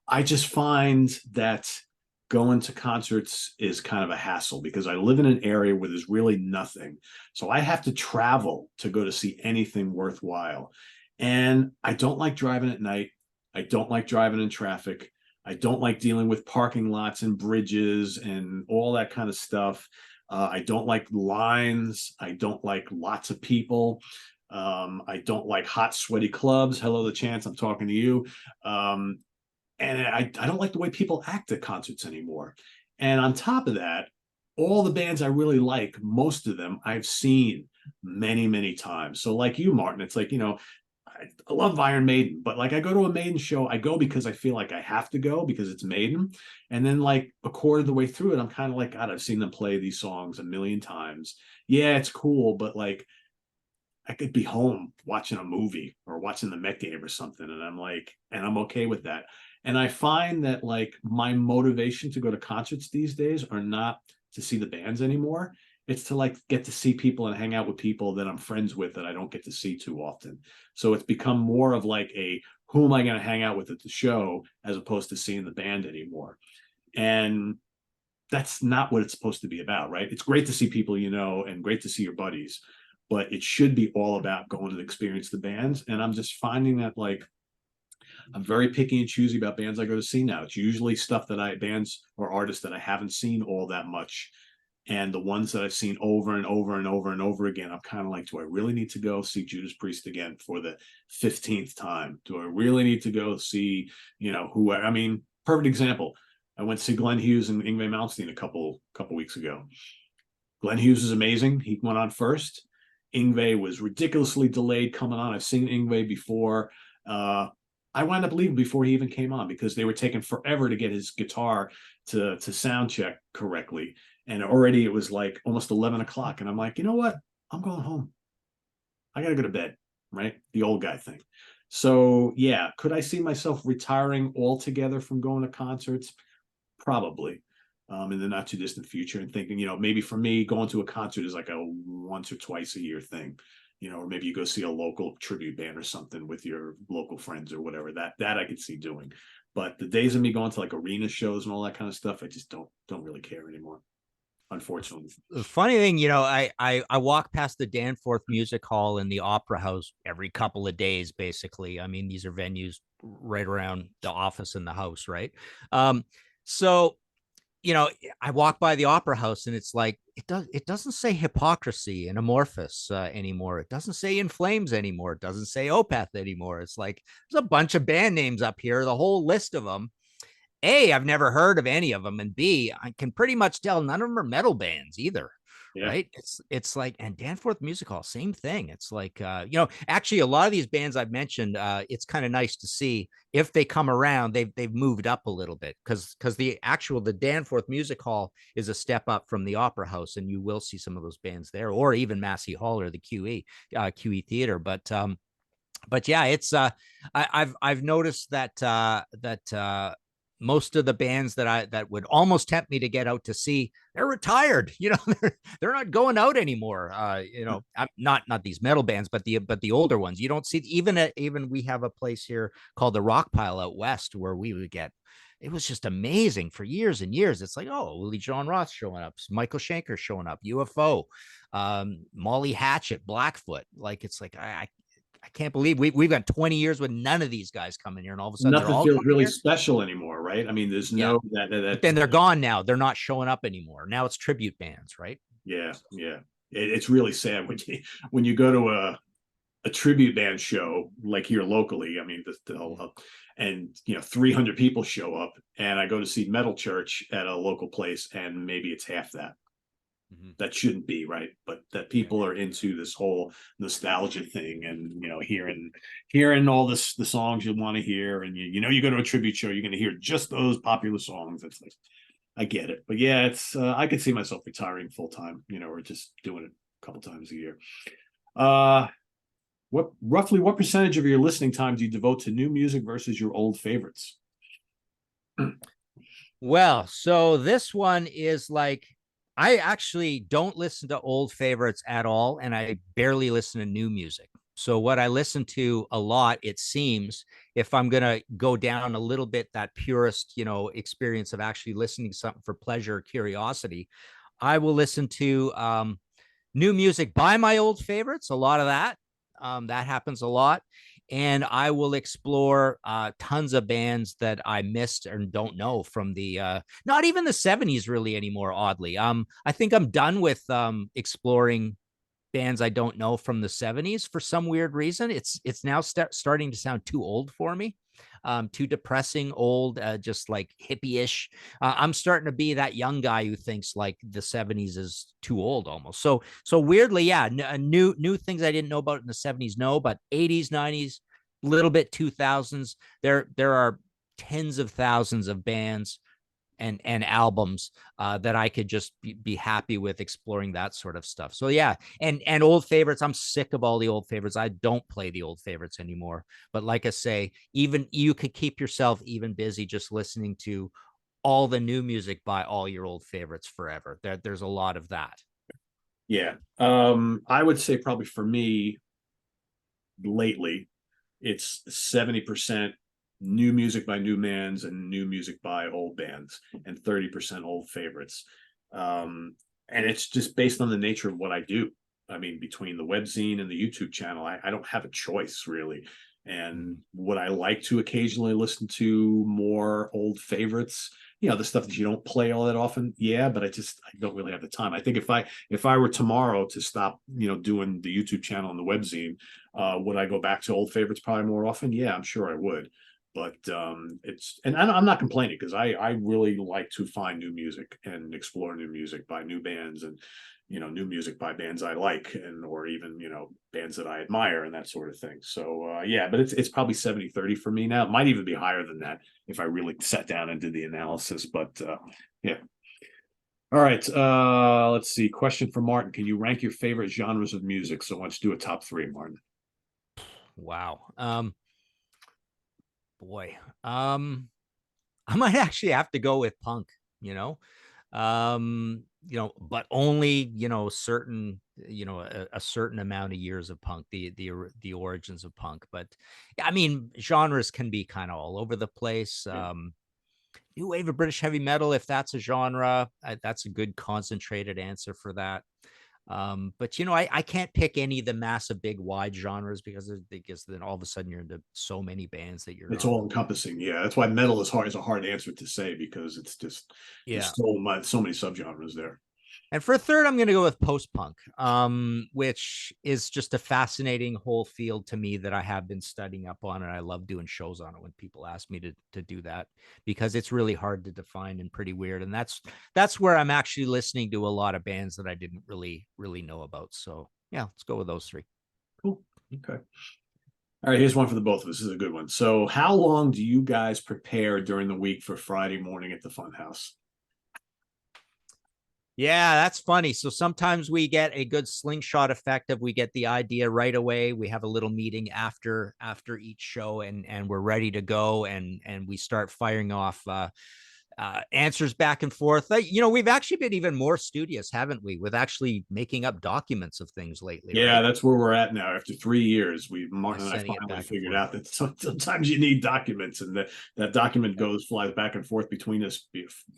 I just find that going to concerts is kind of a hassle because I live in an area where there's really nothing. So I have to travel to go to see anything worthwhile. And I don't like driving at night. I don't like driving in traffic. I don't like dealing with parking lots and bridges and all that kind of stuff. I don't like lines. I don't like lots of people. I don't like hot, sweaty clubs. Hello, the chance. I'm talking to you. And I don't like the way people act at concerts anymore. And on top of that, all the bands I really like, most of them I've seen many, many times. So like you, Martin, it's like, I love Iron Maiden, but like I go to a Maiden show, I go because I feel like I have to go because it's Maiden. And then like a quarter of the way through it, I'm kind of like, God, I've seen them play these songs a million times. Yeah, it's cool, but like I could be home watching a movie or watching the Met game or something. And I'm like, and I'm okay with that. And I find that like my motivation to go to concerts these days are not to see the bands anymore. It's to like get to see people and hang out with people that I'm friends with that I don't get to see too often. So it's become more of like a who am I going to hang out with at the show as opposed to seeing the band anymore. And that's not what it's supposed to be about, right? It's great to see people you know and great to see your buddies, but it should be all about going to experience the bands. And I'm just finding that like I'm very picky and choosy about bands I go to see now. It's usually stuff that bands or artists that I haven't seen all that much. And the ones that I've seen over and over and over and over again, I'm kind of like, do I really need to go see Judas Priest again for the 15th time? Do I really need to go see, who, I mean, perfect example. I went to see Glenn Hughes and Yngwie Malmsteen a couple weeks ago. Glenn Hughes is amazing. He went on first. Yngwie was ridiculously delayed coming on. I've seen Yngwie before. I wound up leaving before he even came on because they were taking forever to get his guitar to sound check correctly. And already it was like almost 11 o'clock. And I'm like, you know what? I'm going home. I got to go to bed, right? The old guy thing. So, yeah, could I see myself retiring altogether from going to concerts? Probably in the not too distant future, and thinking, maybe for me, going to a concert is like a once or twice a year thing, or maybe you go see a local tribute band or something with your local friends or whatever. That I could see doing. But the days of me going to like arena shows and all that kind of stuff, I just don't really care anymore, unfortunately.
The funny thing, I walk past the Danforth Music Hall and the Opera House every couple of days, basically. I mean, these are venues right around the office and the house, right? So I walk by the Opera House and it's like it doesn't say Hypocrisy and Amorphous anymore. It doesn't say In Flames anymore. It doesn't say Opeth anymore. It's like there's a bunch of band names up here, the whole list of them. A, I've never heard of any of them, and B, I can pretty much tell none of them are metal bands either.
Yeah.
Right. It's like, and Danforth Music Hall, same thing. It's like, actually a lot of these bands I've mentioned, it's kind of nice to see if they come around, they've moved up a little bit because the Danforth Music Hall is a step up from the Opera House, and you will see some of those bands there, or even Massey Hall or the QE Theater. But yeah, it's I've noticed that most of the bands that would almost tempt me to get out to see, they're retired. They're not going out anymore. I'm not these metal bands, but the older ones. You don't see even we have a place here called the Rock Pile out west where we would get. It was just amazing for years and years. It's like, oh, Willie John Roth showing up, Michael Schenker showing up, UFO, Molly Hatchet, Blackfoot. Like it's like I can't believe we've got 20 years with none of these guys coming here, and all of a sudden they're
Nothing
all
feels
coming
really
here.
special anymore, right? I mean, there's
Yeah.
no
But then they're gone now. They're not showing up anymore. Now it's tribute bands, right?
yeah, yeah. It's really sad when you go to a tribute band show like here locally. I mean, and 300 people show up, and I go to see Metal Church at a local place, and maybe it's half that.
Mm-hmm.
That shouldn't be, right? But that people are into this whole nostalgia thing, and hearing all the songs you want to hear, and you go to a tribute show, you're going to hear just those popular songs. It's like I get it, but yeah, it's I could see myself retiring full time, or just doing it a couple times a year. What percentage of your listening time do you devote to new music versus your old favorites?
Well, so this one is like, I actually don't listen to old favorites at all, and I barely listen to new music. So what I listen to a lot, it seems, if I'm gonna go down a little bit that purist, experience of actually listening to something for pleasure or curiosity, I will listen to new music by my old favorites. A lot of that happens a lot. And I will explore tons of bands that I missed and don't know from the not even the 70s really anymore, oddly. I think I'm done with exploring bands I don't know from the 70s for some weird reason. It's now starting to sound too old for me. Too depressing, old, just like hippie-ish. I'm starting to be that young guy who thinks like the 70s is too old almost. So weirdly, yeah, new things I didn't know about in the 70s, no, but 80s, 90s, little bit 2000s. There are tens of thousands of bands and albums that I could just be happy with exploring that sort of stuff. So yeah, and old favorites. I'm sick of all the old favorites. I don't play the old favorites anymore. But like I say, even you could keep yourself even busy just listening to all the new music by all your old favorites forever. There's a lot of that.
Yeah. I would say probably for me lately, it's 70% new music by new bands and new music by old bands, and 30% old favorites. And it's just based on the nature of what I do. I mean, between the webzine and the YouTube channel, I don't have a choice really. And would I like to occasionally listen to more old favorites? The stuff that you don't play all that often. Yeah, but I don't really have the time. I think if I were tomorrow to stop, doing the YouTube channel and the webzine, would I go back to old favorites probably more often? Yeah, I'm sure I would. But I'm not complaining, because I really like to find new music and explore new music by new bands, and new music by bands I like, and or even bands that I admire and that sort of thing. So yeah, but it's probably 70-30 for me now. It might even be higher than that if I really sat down and did the analysis. But yeah. All right. Let's see. Question for Martin. Can you rank your favorite genres of music? So let's do a top three, Martin.
Wow. Boy. I might actually have to go with punk, but only, certain, a certain amount of years of punk, the origins of punk. But I mean, genres can be kind of all over the place.
Yeah.
New wave of British heavy metal, if that's a genre, that's a good concentrated answer for that. But I can't pick any of the massive, big, wide genres because then all of a sudden you're into so many bands that you're
It's
not.
all encompassing. Yeah, that's why metal is a hard answer to say, because it's just
Yeah.
there's so many subgenres there.
And for a third, I'm going to go with post-punk, which is just a fascinating whole field to me that I have been studying up on, and I love doing shows on it when people ask me to do that, because it's really hard to define and pretty weird. And that's where I'm actually listening to a lot of bands that I didn't really know about. So yeah, let's go with those three.
Cool. Okay. All right, here's one for the both of us. This is a good one. So, how long do you guys prepare during the week for Friday morning at the Funhouse?
Yeah, that's funny. So sometimes we get a good slingshot effect of we get the idea right away. We have a little meeting after each show, and we're ready to go, and we start firing off answers back and forth. We've actually been even more studious, haven't we, with actually making up documents of things lately,
Yeah,
right?
that's where we're at now. After 3 years, Martin and I
Sending it
finally
back and
figured
forth.
out that sometimes you need documents, and that document flies back and forth between us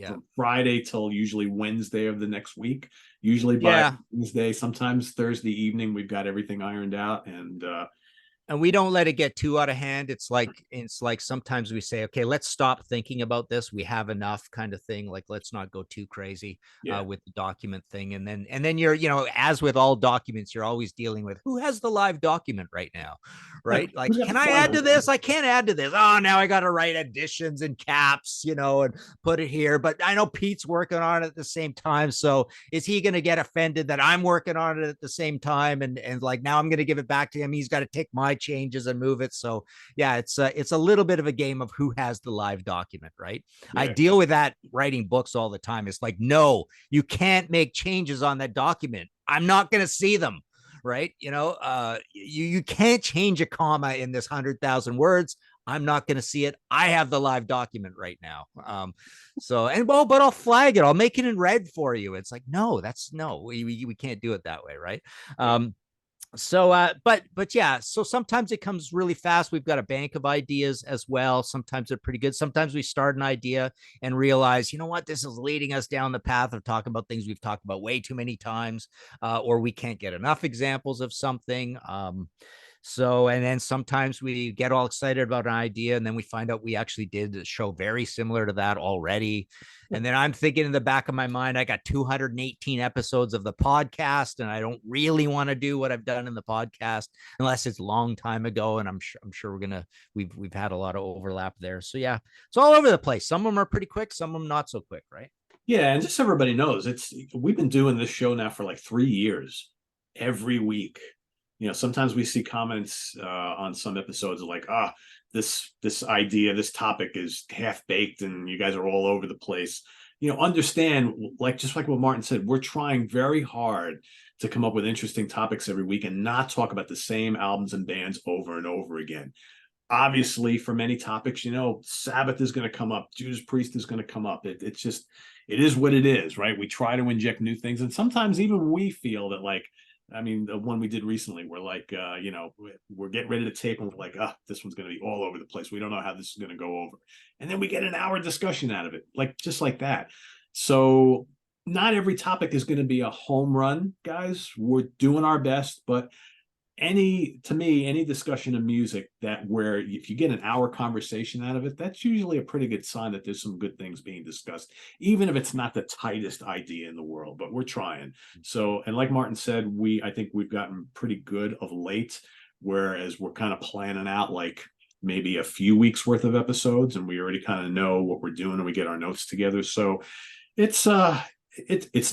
from Friday till usually Wednesday of the next week. Usually by Wednesday, sometimes Thursday evening, we've got everything ironed out,
and we don't let it get too out of hand. It's like sometimes we say, okay, let's stop thinking about this. We have enough, kind of thing. Like, let's not go too crazy with the document thing. And then you're, as with all documents, you're always dealing with who has the live document right now, right? Like, can I add to this? I can't add to this. Oh, now I got to write additions and caps, and put it here. But I know Pete's working on it at the same time. So is he going to get offended that I'm working on it at the same time? And like, now I'm going to give it back to him. He's got to take my changes and move it. So yeah, it's a little bit of a game of who has the live document, right? I deal with that writing books all the time. It's like, no, you can't make changes on that document. I'm not going to see them, right? You can't change a comma in this 100,000 words. I'm not going to see it. I have the live document right now. But I'll flag it. I'll make it in red for you. It's like, no, we can't do it that way, right? But yeah, so sometimes it comes really fast. We've got a bank of ideas as well. Sometimes they're pretty good. Sometimes we start an idea and realize, you know what, this is leading us down the path of talking about things we've talked about way too many times, or we can't get enough examples of something. And then sometimes we get all excited about an idea, and then we find out we actually did a show very similar to that already. And then I'm thinking in the back of my mind, I got 218 episodes of the podcast, and I don't really want to do what I've done in the podcast unless it's a long time ago. And I'm sure we've had a lot of overlap there. So yeah, it's all over the place. Some of them are pretty quick, some of them not so quick, right?
Yeah, and just so everybody knows, we've been doing this show now for like 3 years, every week. sometimes we see comments on some episodes like, this idea, this topic is half baked and you guys are all over the place. Understand, like, just like what Martin said, we're trying very hard to come up with interesting topics every week and not talk about the same albums and bands over and over again. Obviously, for many topics, Sabbath is going to come up, Judas Priest is going to come up. It is what it is, right? We try to inject new things, and sometimes even we feel that, like, I mean, the one we did recently, we're like, we're getting ready to tape, and we're like, this one's going to be all over the place. We don't know how this is going to go over, and then we get an hour discussion out of it, like just like that. So not every topic is going to be a home run, guys. We're doing our best, but any discussion of music that where if you get an hour conversation out of it, that's usually a pretty good sign that there's some good things being discussed, even if it's not the tightest idea in the world, but we're trying. So, and like Martin said, I think we've gotten pretty good of late, whereas we're kind of planning out like maybe a few weeks worth of episodes, and we already kind of know what we're doing and we get our notes together. So it's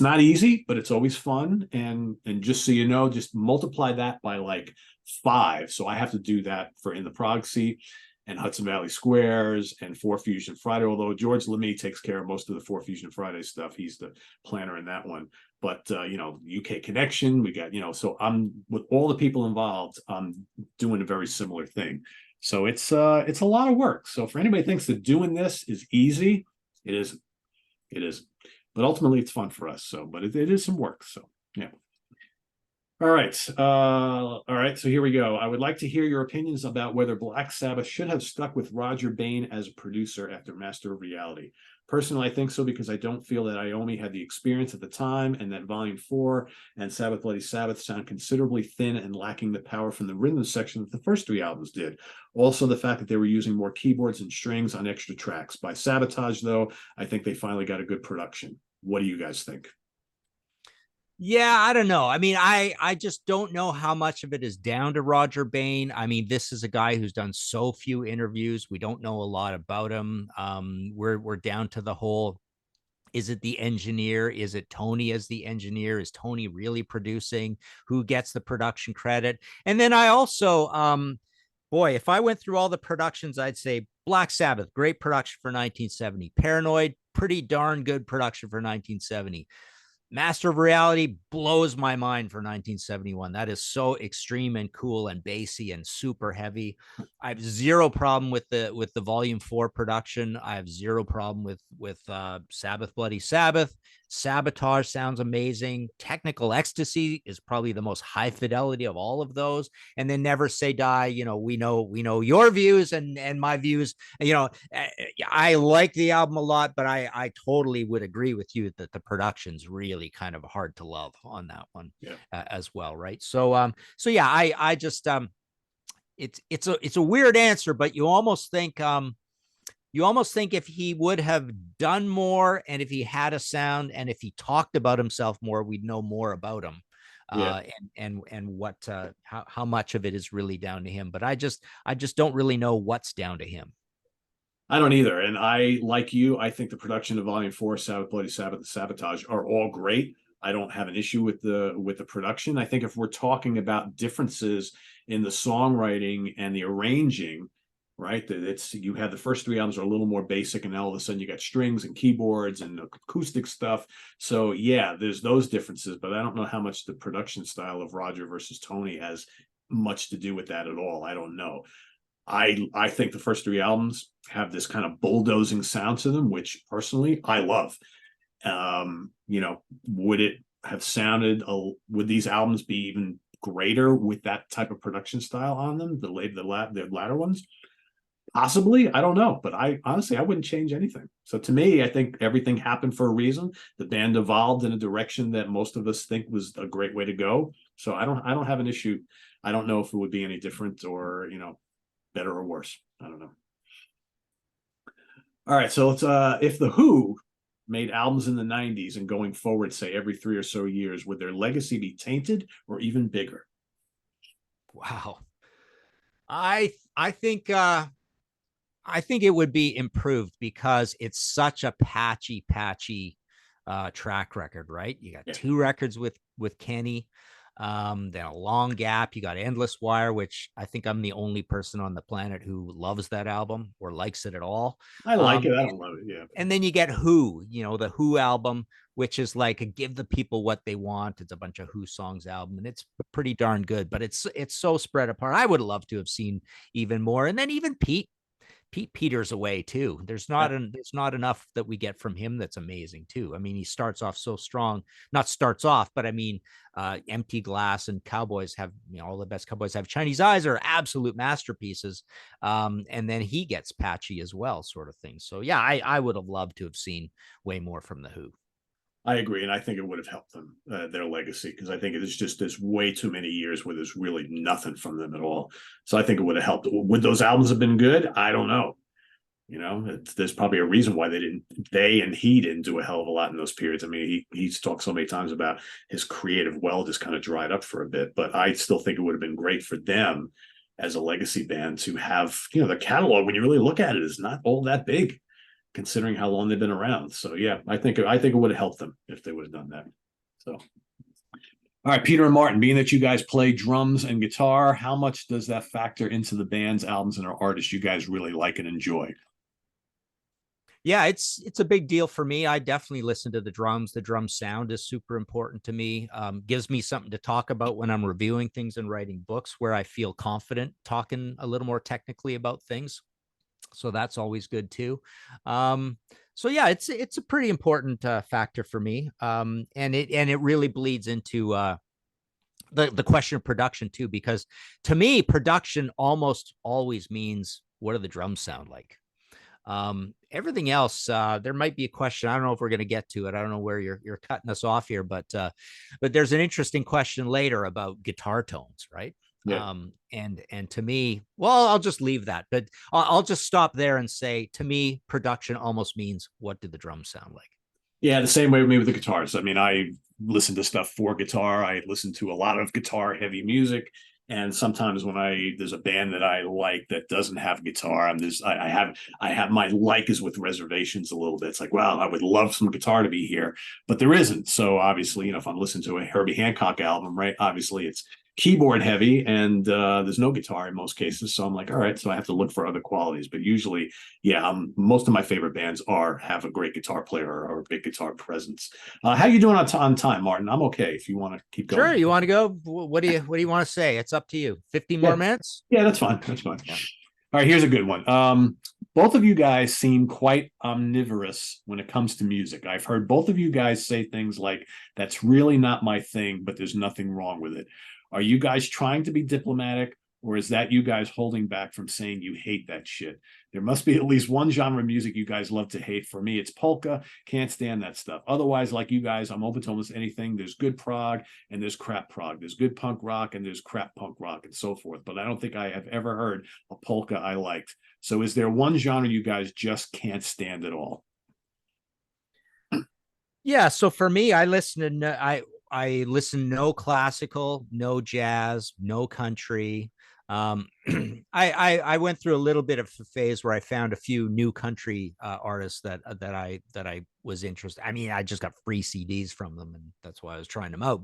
not easy, but it's always fun. And just so you know, just multiply that by like 5. So I have to do that for In the Prog Seat and Hudson Valley Squares and 4 Fusion Friday, although George Lemay takes care of most of the 4 Fusion Friday stuff. He's the planner in that one. But UK Connection, we got, so I'm with all the people involved, I'm doing a very similar thing. So it's a lot of work. So for anybody who thinks that doing this is easy, it isn't. It isn't. But ultimately it's fun for us. So, but it is some work. So, yeah. All right. So here we go. I would like to hear your opinions about whether Black Sabbath should have stuck with Roger Bain as a producer after Master of Reality. Personally, I think so because I don't feel that Iommi had the experience at the time, and that Volume 4 and Sabbath Bloody Sabbath sound considerably thin and lacking the power from the rhythm section that the first 3 albums did. Also, the fact that they were using more keyboards and strings on extra tracks. By Sabotage, though, I think they finally got a good production. What do you guys think?
Yeah, I don't know. I mean, I just don't know how much of it is down to Roger Bain. I mean, this is a guy who's done so few interviews. We don't know a lot about him. We're down to the whole, is it the engineer? Is it Tony as the engineer? Is Tony really producing? Who gets the production credit? And then I also, boy, if I went through all the productions, I'd say Black Sabbath, great production for 1970. Paranoid, pretty darn good production for 1970. Master of Reality blows my mind for 1971. That is so extreme and cool and bassy and super heavy. I have zero problem with the Volume 4 production. I have zero problem with Sabbath Bloody Sabbath. Sabotage sounds amazing. Technical Ecstasy is probably the most high fidelity of all of those. And then Never Say Die. We know your views and my views. I like the album a lot, but I totally would agree with you that the production's really kind of hard to love on that one.
Yeah.
As well, right? So yeah, I just it's a weird answer, but you almost think if he would have done more, and if he had a sound, and if he talked about himself more, we'd know more about him.
Yeah.
And what how much of it is really down to him. But I just don't really know what's down to him.
I don't either. And I, like you, I think the production of Volume 4, Sabbath Bloody Sabbath, and Sabotage are all great. I don't have an issue with the production. I think if we're talking about differences in the songwriting and the arranging, right? That you had the first 3 albums are a little more basic, and now all of a sudden you got strings and keyboards and acoustic stuff. So yeah, there's those differences, but I don't know how much the production style of Roger versus Tony has much to do with that at all. I don't know. I think the first 3 albums have this kind of bulldozing sound to them, which personally I love. Would it have sounded? Would these albums be even greater with that type of production style on them? The latter ones, possibly. I don't know, but I honestly wouldn't change anything. So to me, I think everything happened for a reason. The band evolved in a direction that most of us think was a great way to go. So I don't have an issue. I don't know if it would be any different or better or worse. I don't know. All right, so let's if the Who made albums in the 90s and going forward, say every 3 or so years, would their legacy be tainted or even bigger?
Wow. I think it would be improved because it's such a patchy track record, right? You got 2 records with Kenny. Then a long gap. You got Endless Wire, which I think I'm the only person on the planet who loves that album or likes it at all.
I like
Um,
it. I don't love it. Yeah.
and then you get Who, the Who album, which is like a give the people what they want. It's a bunch of Who songs album, and it's pretty darn good. But it's so spread apart. I would love to have seen even more. And then even Pete Peters away too. There's not enough that we get from him that's amazing too. I mean, he starts off so strong. Not starts off, but I mean, Empty Glass and Cowboys have, all the best Cowboys have Chinese Eyes are absolute masterpieces. And then he gets patchy as well, sort of thing. So yeah, I would have loved to have seen way more from the Who.
I agree, and I think it would have helped them their legacy, because I think there's way too many years where there's really nothing from them at all. So I think it would have helped. Would those albums have been good? I don't know. There's probably a reason why they and he didn't do a hell of a lot in those periods. I mean, he's talked so many times about his creative well just kind of dried up for a bit, but I still think it would have been great for them as a legacy band to have, their catalog, when you really look at it, is not all that big, considering how long they've been around. So yeah, I think it would have helped them if they would have done that. So, all right, Peter and Martin, being that you guys play drums and guitar, how much does that factor into the band's albums and our artists you guys really like and enjoy?
Yeah, it's a big deal for me. I definitely listen to the drums. The drum sound is super important to me. Gives me something to talk about when I'm reviewing things and writing books, where I feel confident talking a little more technically about things. So that's always good too. So yeah, it's a pretty important factor for me. And it really bleeds into the question of production too, because to me, production almost always means, what do the drums sound like? Everything else, there might be a question. I don't know if we're going to get to it. I don't know where you're cutting us off here, but there's an interesting question later about guitar tones, right?
Yeah.
And to me, well, I'll just leave that, but I'll just stop there and say, to me, production almost means, what do the drums sound like?
Yeah, the same way with me with the guitars. I mean, I listen to stuff for guitar. I listen to a lot of guitar heavy music. And sometimes when there's a band that I like that doesn't have guitar, I have my like is with reservations a little bit. It's like, well, I would love some guitar to be here, but there isn't. So obviously, if I'm listening to a Herbie Hancock album, right, obviously it's keyboard heavy and there's no guitar in most cases. So I'm like, all right, so I have to look for other qualities. But usually, yeah, most of my favorite bands have a great guitar player or a big guitar presence. How you doing on time, Martin? I'm okay if you want to keep going.
Sure. You want to go? What do you want to say? It's up to you. 15 more
Yeah,
minutes.
yeah, that's fine. That's fine.
Yeah.
All right, here's a good one. Both of you guys seem quite omnivorous when it comes to music. I've heard both of you guys say things like, that's really not my thing, but there's nothing wrong with it. Are you guys trying to be diplomatic, or is that you guys holding back from saying you hate that shit? There must be at least one genre of music you guys love to hate. For me, it's polka. Can't stand that stuff. Otherwise, like you guys, I'm open to almost anything. There's good prog and there's crap prog. There's good punk rock and there's crap punk rock and so forth. But I don't think I have ever heard a polka I liked. So is there one genre you guys just can't stand at all?
Yeah. So for me, I listen no classical, no jazz, no country. I went through a little bit of a phase where I found a few new country artists that I was interested. I mean, I just got free CDs from them, and that's why I was trying them out.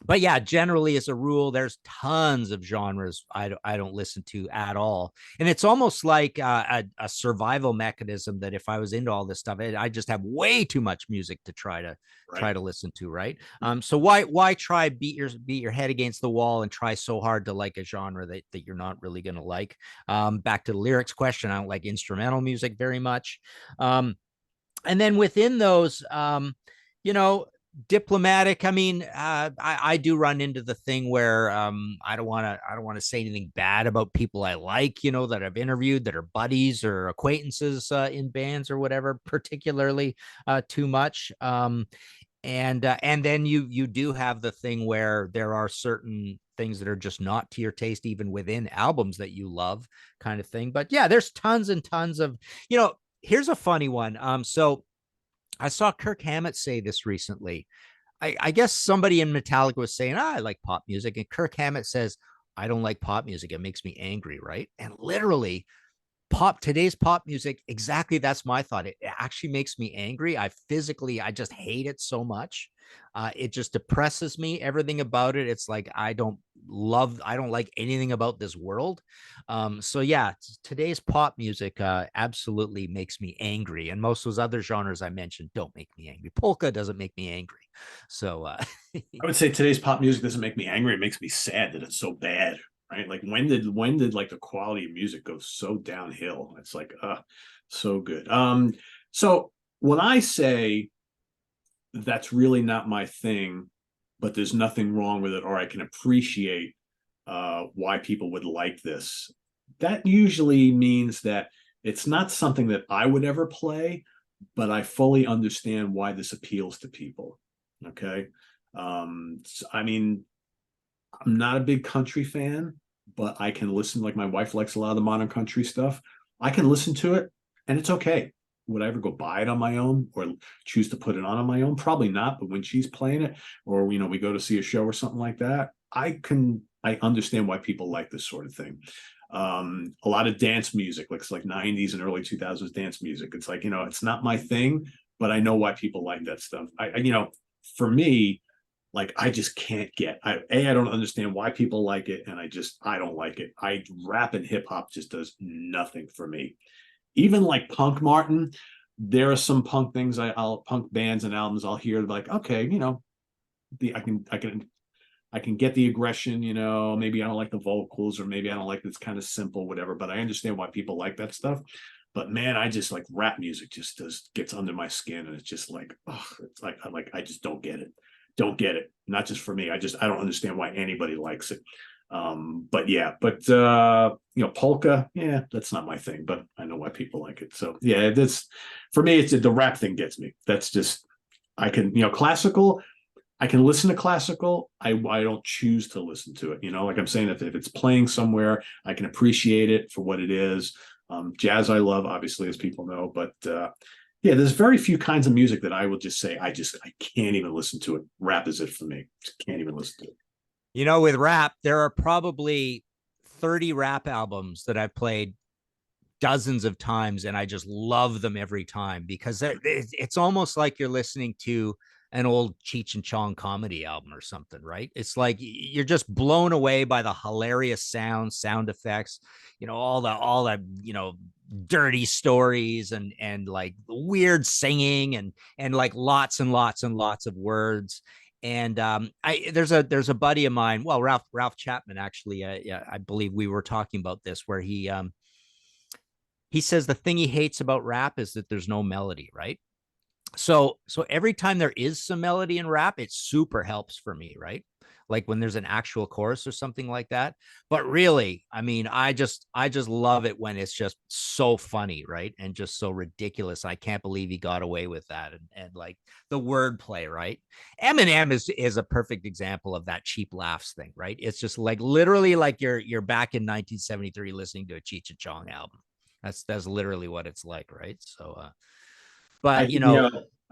But yeah, generally as a rule, there's tons of genres I don't listen to at all. And it's almost like a survival mechanism that if I was into all this stuff, I just have way too much music to try
Right.
to listen to. Right. So why try beat your head against the wall and try so hard to like a genre that you're not really going to like? Back to the lyrics question. I don't like instrumental music very much. And then within those, you know, diplomatic, I mean, I do run into the thing where I don't want to say anything bad about people I like, that I've interviewed, that are buddies or acquaintances in bands or whatever, particularly too much. And then you do have the thing where there are certain things that are just not to your taste, even within albums that you love, kind of thing. But yeah, there's tons and tons of, here's a funny one. So I saw Kirk Hammett say this recently. I guess somebody in Metallica was saying, I like pop music. And Kirk Hammett says, I don't like pop music. It makes me angry. Right. And literally, today's pop music, exactly, that's my thought. It actually makes me angry. I just hate it so much. It just depresses me, everything about it. It's like I don't like anything about this world. So yeah, today's pop music absolutely makes me angry, and most of those other genres I mentioned don't make me angry. Polka doesn't make me angry. So
I would say today's pop music doesn't make me angry. It makes me sad that it's so bad, right? Like when did like the quality of music go so downhill? It's like, so good. So when I say that's really not my thing, but there's nothing wrong with it, or I can appreciate why people would like this, that usually means that it's not something that I would ever play, but I fully understand why this appeals to people. Okay. I mean, I'm not a big country fan, but I can listen. Like my wife likes a lot of the modern country stuff. I can listen to it, and it's okay. Would I ever go buy it on my own or choose to put it on my own? Probably not. But when she's playing it, or we go to see a show or something like that, I understand why people like this sort of thing. A lot of dance music, like 90s and early 2000s dance music. It's like, it's not my thing, but I know why people like that stuff. For me, like I just can't I don't understand why people like it, and I don't like it. Rap and hip hop just does nothing for me. Even like punk, Martin, there are some punk things I'll punk bands and albums I'll hear like, okay, I can get the aggression, maybe I don't like the vocals, or maybe I don't like it's kind of simple, whatever, but I understand why people like that stuff. But man, I just like rap music just gets under my skin, and it's just like, oh, it's like I just don't get it. Don't get it. Not just for me. I don't understand why anybody likes it. But yeah, polka, yeah, that's not my thing, but I know why people like it. So yeah, that's for me, it's the rap thing gets me. That's just I can, classical, I can listen to classical. I don't choose to listen to it. Like I'm saying, if it's playing somewhere, I can appreciate it for what it is. Jazz I love, obviously, as people know, but yeah, there's very few kinds of music that I will just say I can't even listen to it. Rap is it for me. Just can't even listen to it.
with rap, there are probably 30 rap albums that I've played dozens of times, and I just love them every time because it's almost like you're listening to an old Cheech and Chong comedy album or something, right? It's like you're just blown away by the hilarious sound effects, all the dirty stories and like weird singing and like lots and lots and lots of words. And there's a buddy of mine, well, Ralph Chapman, actually, yeah, I believe we were talking about this, where he says the thing he hates about rap is that there's no melody, right? So every time there is some melody in rap, it super helps for me, right? Like when there's an actual chorus or something like that. But really, I mean, I just love it when it's just so funny, right? And just so ridiculous. I can't believe he got away with that. And like the wordplay, right? Eminem is a perfect example of that cheap laughs thing, right? It's just like literally like you're back in 1973 listening to a Cheech and Chong album. That's literally what it's like, right? So
I
but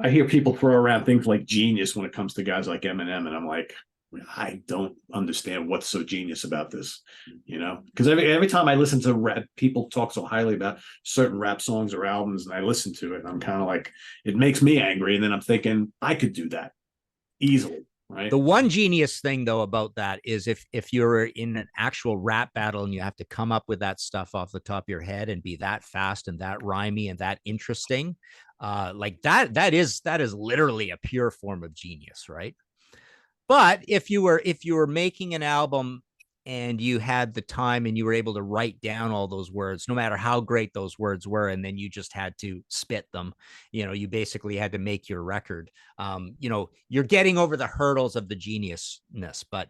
I hear people throw around things like genius when it comes to guys like Eminem, and I'm like, I don't understand what's so genius about this, because every time I listen to rap, people talk so highly about certain rap songs or albums, and I listen to it, and I'm kind of like, it makes me angry, and then I'm thinking I could do that easily. Right.
The one genius thing though about that is if you're in an actual rap battle and you have to come up with that stuff off the top of your head and be that fast and that rhymey and that interesting, like that is literally a pure form of genius, right? But if you were making an album and you had the time and you were able to write down all those words, no matter how great those words were, and then you just had to spit them, you basically had to make your record. You're getting over the hurdles of the geniusness, but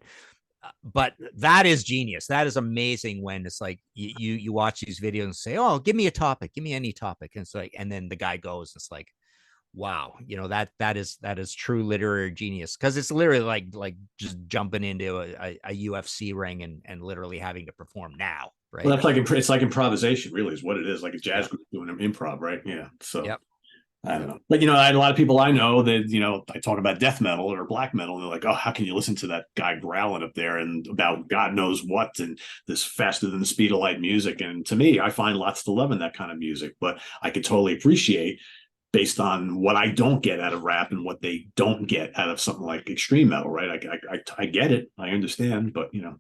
that is genius. That is amazing when it's like you watch these videos and say, oh, give me a topic, give me any topic. And it's like, and then the guy goes, it's like, wow, that is true literary genius, because it's literally like just jumping into a UFC ring and literally having to perform now, right?
Well, that's like it's like improvisation, really, is what it is. Like a jazz
Yep.
group doing an improv, right? Yeah. So
Yep.
I don't know. But, I had a lot of people I know that, I talk about death metal or black metal, and they're like, oh, how can you listen to that guy growling up there and about God knows what and this faster than the speed of light music? And to me, I find lots to love in that kind of music, but I could totally appreciate based on what I don't get out of rap and what they don't get out of something like extreme metal, right? I get it. I understand, but,
Yeah.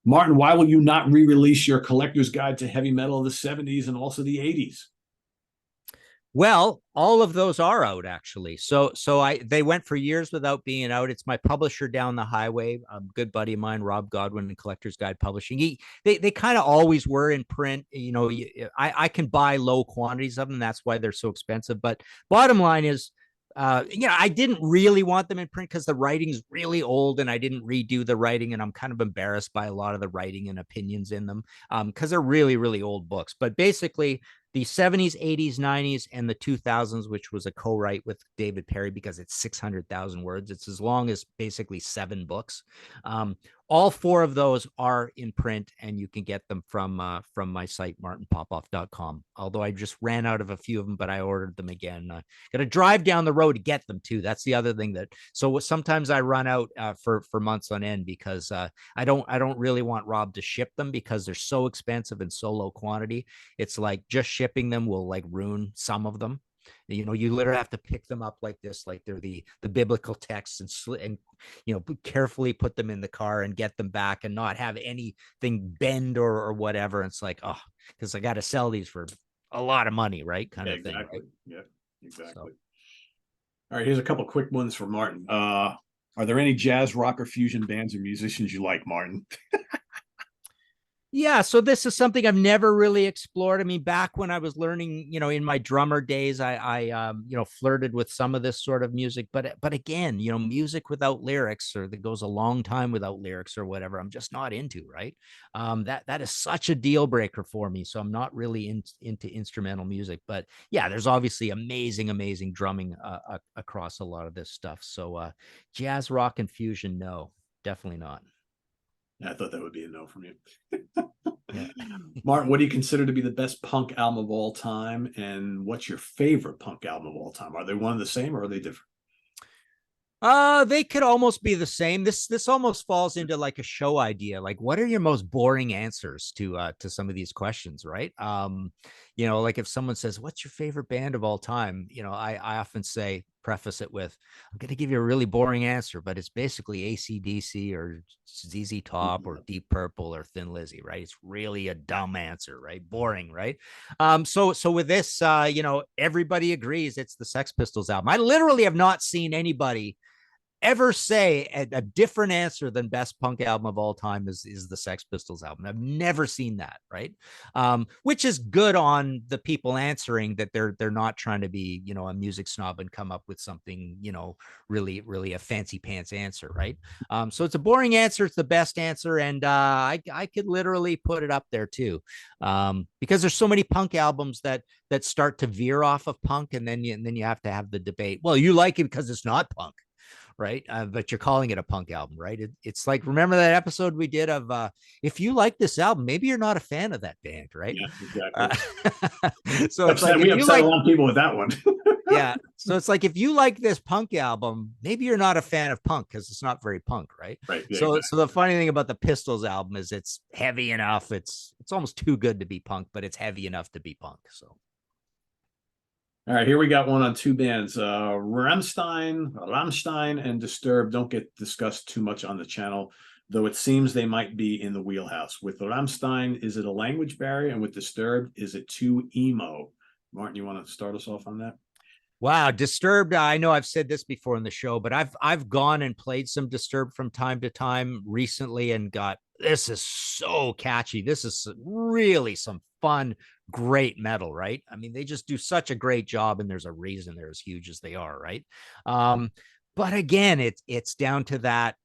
Martin, why will you not re-release your collector's guide to heavy metal of the 70s and also the 80s?
Well, all of those are out actually. So they went for years without being out. It's my publisher down the highway, a good buddy of mine, Rob Godwin and Collector's Guide Publishing. They kind of always were in print. I can buy low quantities of them. That's why they're so expensive. But bottom line is, I didn't really want them in print because the writing is really old and I didn't redo the writing, and I'm kind of embarrassed by a lot of the writing and opinions in them because they're really, really old books. But basically, the 70s, 80s, 90s, and the 2000s, which was a co-write with David Perry because it's 600,000 words. It's as long as basically 7 books. All 4 of those are in print, and you can get them from my site, martinpopoff.com. Although I just ran out of a few of them, but I ordered them again. Got to drive down the road to get them too. That's the other thing so sometimes I run out for months on end because I don't really want Rob to ship them because they're so expensive and so low quantity. It's like just shipping them will like ruin some of them. You literally have to pick them up like this, like they're the biblical texts, and carefully put them in the car and get them back and not have anything bend or whatever. And it's like, oh, because I got to sell these for a lot of money, right? Kind of
exactly.
thing.
Right? Yeah, exactly. All right, here's a couple quick ones for Martin. Are there any jazz, rock, or fusion bands or musicians you like, Martin?
Yeah, so this is something I've never really explored. I mean, back when I was learning, in my drummer days, I flirted with some of this sort of music, but again, music without lyrics or that goes a long time without lyrics or whatever, I'm just not into, right? That is such a deal breaker for me, so I'm not really into instrumental music. But yeah, there's obviously amazing drumming across a lot of this stuff. So jazz, rock, and fusion, no, definitely not.
I thought that would be a no from you.
Yeah.
Martin, what do you consider to be the best punk album of all time? And what's your favorite punk album of all time? Are they one and the same or are they different?
They could almost be the same. This almost falls into like a show idea. Like, what are your most boring answers to some of these questions, right? Like if someone says, "What's your favorite band of all time?" I often preface it with, "I'm going to give you a really boring answer, but it's basically AC/DC or ZZ Top or Deep Purple or Thin Lizzy, right? It's really a dumb answer, right? Boring, right? So with this, everybody agrees it's the Sex Pistols album. I literally have not seen anybody ever say a different answer than best punk album of all time is the Sex Pistols album. I've never seen that, right? Which is good on the people answering, that they're not trying to be, a music snob and come up with something, really a fancy pants answer, right? So it's a boring answer, it's the best answer, and I could literally put it up there too, because there's so many punk albums that start to veer off of punk, and then you have to have the debate. Well, you like it because it's not punk, right? But you're calling it a punk album, right? It's like, remember that episode we did of if you like this album, maybe you're not a fan of that band, right?
Yeah, exactly.
So it's like,
we upset a lot of people with that one.
yeah. So it's like, if you like this punk album, maybe you're not a fan of punk because it's not very punk, right?
Right. Yeah,
So
exactly.
so the funny thing about the Pistols album is it's heavy enough. It's almost too good to be punk, but it's heavy enough to be punk. So.
All right, here we got one on 2 bands. Rammstein and Disturbed don't get discussed too much on the channel, though it seems they might be in the wheelhouse. With Rammstein, is it a language barrier? And with Disturbed, is it too emo? Martin, you want to start us off on that?
Wow, Disturbed. I know I've said this before in the show, but I've gone and played some Disturbed from time to time recently and got, this is so catchy. This is really some fun, great metal, right? I mean, they just do such a great job, and there's a reason they're as huge as they are, right? But again, it's down to that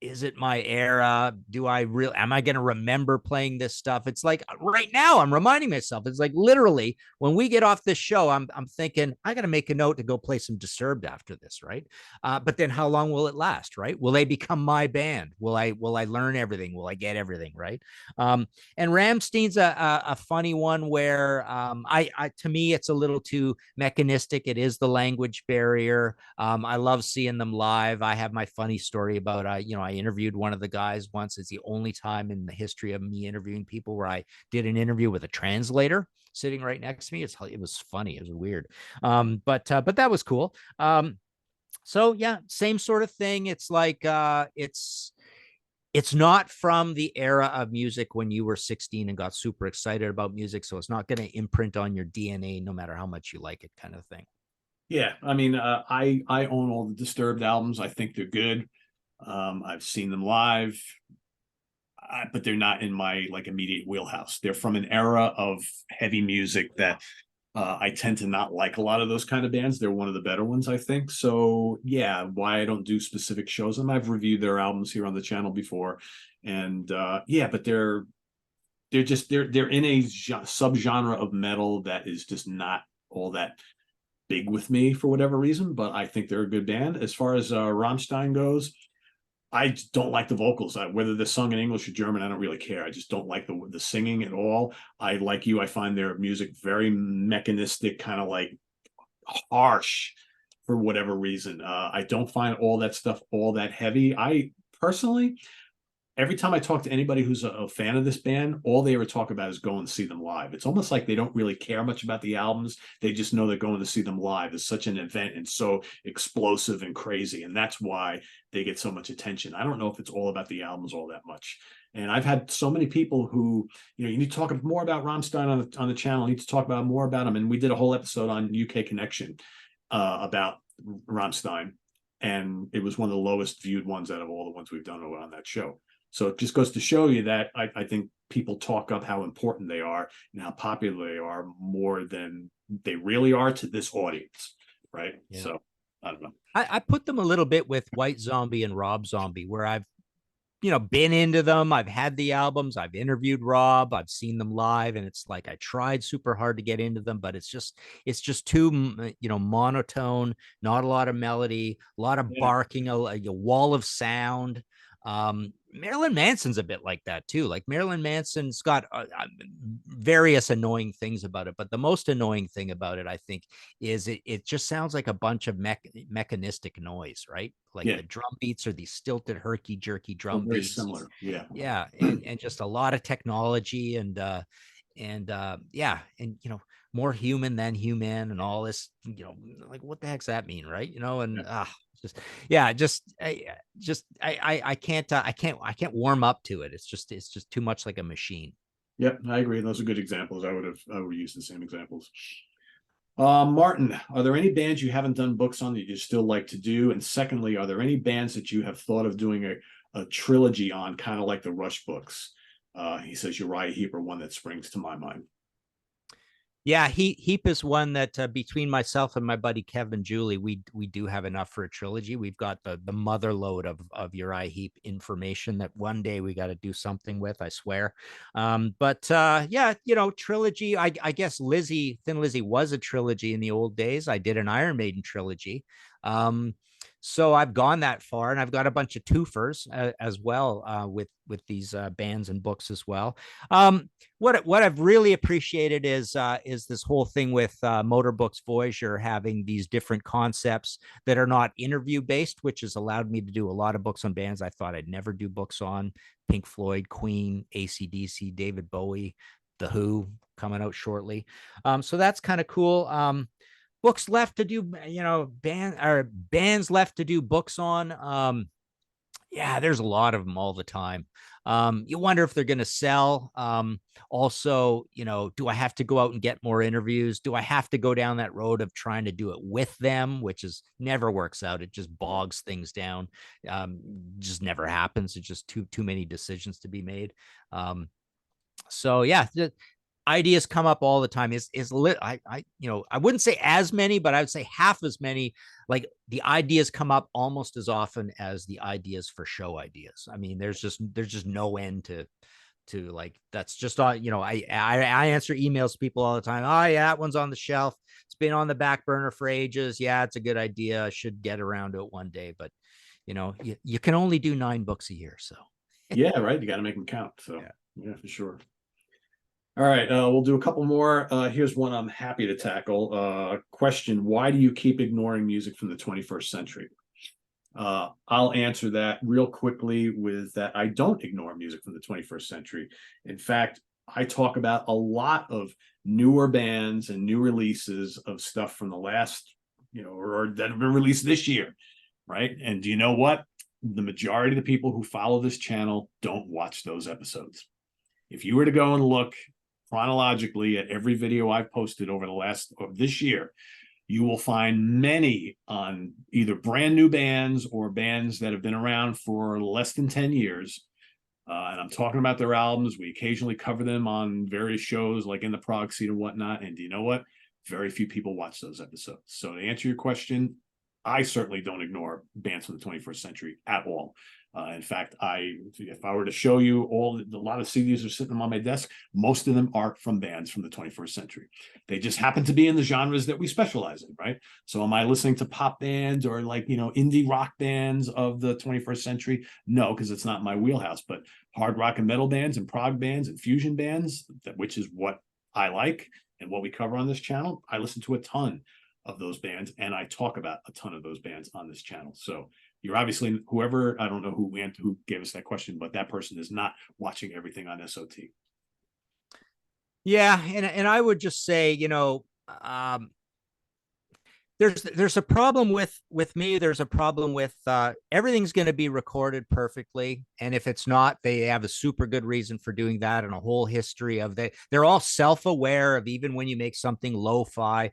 is it my era? Do I really, am I going to remember playing this stuff? It's like right now I'm reminding myself, it's like literally when we get off this show, I'm thinking I got to make a note to go play some Disturbed after this. Right. But then how long will it last? Right. Will they become my band? Will I learn everything? Will I get everything? Right. And Ramstein's a funny one where, to me, it's a little too mechanistic. It is the language barrier. I love seeing them live. I have my funny story about, I interviewed one of the guys once. It's the only time in the history of me interviewing people where I did an interview with a translator sitting right next to me. It was funny. It was weird. But that was cool. So yeah, same sort of thing. It's like, it's not from the era of music when you were 16 and got super excited about music. So it's not going to imprint on your DNA, no matter how much you like it, kind of thing.
Yeah, I mean, I own all the Disturbed albums. I think they're good. I've seen them live, but they're not in my like immediate wheelhouse. They're from an era of heavy music that I tend to not like a lot of those kind of bands. They're one of the better ones, I think. So yeah, why I don't do specific shows. And I've reviewed their albums here on the channel before, and yeah, but they're in a subgenre of metal that is just not all that big with me for whatever reason. But I think they're a good band. As far as Rammstein goes, I don't like the vocals. Whether they're sung in English or German, I don't really care. I just don't like the singing at all. I like you. I find their music very mechanistic, kind of like harsh for whatever reason. I don't find all that stuff all that heavy. I personally, every time I talk to anybody who's a fan of this band, all they ever talk about is going to see them live. It's almost like they don't really care much about the albums. They just know they're going to see them live. It's such an event and so explosive and crazy. And that's why they get so much attention. I don't know if it's all about the albums all that much. And I've had so many people who, you need to talk more about Rammstein on the channel. You need to talk about more about them. And we did a whole episode on UK Connection about Rammstein. And it was one of the lowest viewed ones out of all the ones we've done on that show. So it just goes to show you that I think people talk up how important they are and how popular they are more than they really are to this audience, right?
Yeah.
So I don't know.
I put them a little bit with White Zombie and Rob Zombie, where I've been into them. I've had the albums. I've interviewed Rob. I've seen them live, and it's like I tried super hard to get into them, but it's just too monotone. Not a lot of melody, a lot of
Yeah.
barking, a wall of sound. Marilyn Manson's a bit like that too. Like Marilyn Manson's got various annoying things about it, but the most annoying thing about it, I think, is it just sounds like a bunch of mechanistic noise, right? Like
Yeah.
the drum beats are these stilted, herky jerky
Oh,
drum
very
beats.
similar. Yeah.
Yeah, and just a lot of technology yeah, and more human than human and all this, like what the heck's that mean, right? And
Yeah.
just yeah, I can't warm up to it. It's just too much like a machine.
Yep. I agree. Those are good examples. I would use the same examples. Martin, are there any bands you haven't done books on that you still like to do? And secondly, are there any bands that you have thought of doing a trilogy on, kind of like the Rush books? He says Uriah Heep are one that springs to my mind.
Yeah, Heap is one that between myself and my buddy Kevin Julie, we do have enough for a trilogy. We've got the mother load of Uriah Heep information that one day we got to do something with, I swear. But yeah, trilogy. I guess Thin Lizzy was a trilogy in the old days. I did an Iron Maiden trilogy. So I've gone that far, and I've got a bunch of twofers as well with these bands and books as well. What I've really appreciated is this whole thing with Motor Books Voyager having these different concepts that are not interview based, which has allowed me to do a lot of books on bands I thought I'd never do books on: Pink Floyd, Queen, AC/DC, David Bowie, The Who coming out shortly. So that's kind of cool. Books left to do, bands left to do books on. Yeah, there's a lot of them all the time. You wonder if they're going to sell. Also, do I have to go out and get more interviews? Do I have to go down that road of trying to do it with them, which is never works out? It just bogs things down. Just never happens. It's just too many decisions to be made. So yeah, ideas come up all the time. I I wouldn't say as many, but I would say half as many. Like the ideas come up almost as often as the ideas for show ideas. I mean, there's just no end to like, that's just I answer emails to people all the time. Oh yeah, that one's on the shelf. It's been on the back burner for ages. Yeah, it's a good idea. I should get around to it one day, but you can only do 9 books a year, so
Yeah, right. You got to make them count. So
yeah.
yeah, for sure. All right, we'll do a couple more. Here's one I'm happy to tackle. Question: why do you keep ignoring music from the 21st century? I'll answer that real quickly with that. I don't ignore music from the 21st century. In fact, I talk about a lot of newer bands and new releases of stuff from the last, or that have been released this year, right? And do you know what? The majority of the people who follow this channel don't watch those episodes. If you were to go and look chronologically at every video I've posted over the last of this year, you will find many on either brand new bands or bands that have been around for less than 10 years. And I'm talking about their albums. We occasionally cover them on various shows like In the Prog Seat and whatnot. And do you know what? Very few people watch those episodes. So to answer your question, I certainly don't ignore bands from the 21st century at all. In fact, if I were to show you a lot of CDs are sitting on my desk, most of them are from bands from the 21st century. They just happen to be in the genres that we specialize in, right? So am I listening to pop bands or indie rock bands of the 21st century? No, because it's not my wheelhouse, but hard rock and metal bands and prog bands and fusion bands, which is what I like and what we cover on this channel. I listen to a ton of those bands and I talk about a ton of those bands on this channel. So you're obviously, whoever, I don't know who gave us that question, but that person is not watching everything on SOT.
Yeah, and I would just say, there's a problem with me. There's a problem with everything's going to be recorded perfectly, and if it's not, they have a super good reason for doing that and a whole history of they're all self-aware of, even when you make something lo-fi,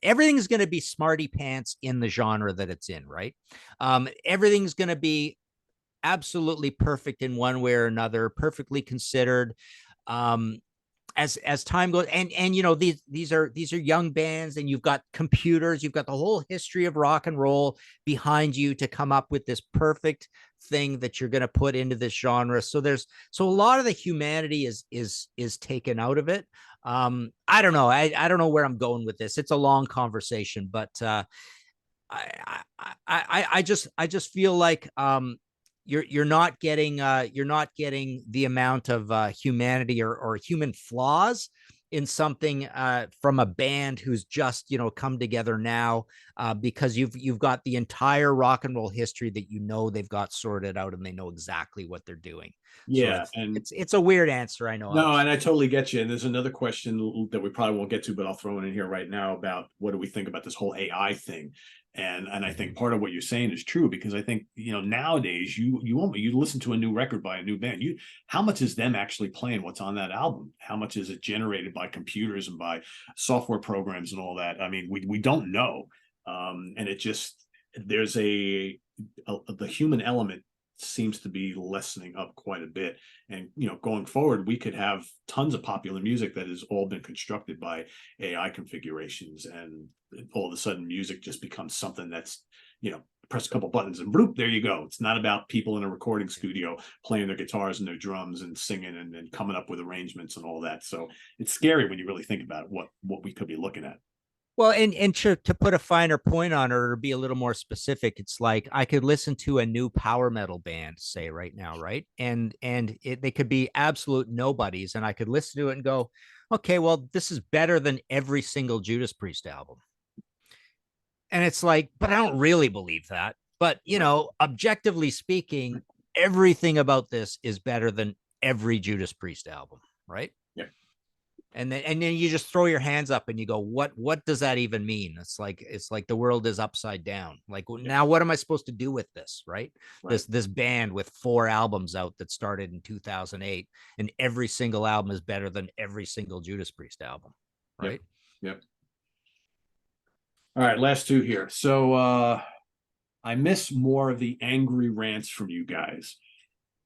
everything's going to be smarty pants in the genre that it's in, right? Everything's going to be absolutely perfect in one way or another, perfectly considered. As time goes, and these are young bands, and you've got computers, you've got the whole history of rock and roll behind you to come up with this perfect thing that you're going to put into this genre. So a lot of the humanity is taken out of it. I don't know. I don't know where I'm going with this. It's a long conversation, but I just feel like you're not getting the amount of humanity or human flaws in something from a band who's just come together now, because you've got the entire rock and roll history that they've got sorted out, and they know exactly what they're doing.
Yeah,
so it's a weird answer, I know.
No, and I totally get you. And there's another question that we probably won't get to, but I'll throw it in here right now about what do we think about this whole AI thing. And I think part of what you're saying is true, because I think nowadays you listen to a new record by a new band, how much is them actually playing what's on that album? How much is it generated by computers and by software programs and all that? I mean, we don't know, and it just there's the human element seems to be lessening up quite a bit. And going forward, we could have tons of popular music that has all been constructed by AI configurations, and all of a sudden music just becomes something that's press a couple buttons and bloop, there you go. It's not about people in a recording studio playing their guitars and their drums and singing and coming up with arrangements and all that. So it's scary when you really think about what we could be looking at.
Well, and to put a finer point on it, or be a little more specific, it's like I could listen to a new power metal band, say right now, right? And they could be absolute nobodies, and I could listen to it and go, okay, well, this is better than every single Judas Priest album. And it's like, but I don't really believe that. But objectively speaking, everything about this is better than every Judas Priest album, right?
Yeah.
And then you just throw your hands up and you go, what does that even mean? It's like the world is upside down. Like, now what am I supposed to do with this? Right. This band with 4 albums out that started in 2008, and every single album is better than every single Judas Priest album. Right.
Yep. All right, last 2 here. So I miss more of the angry rants from you guys.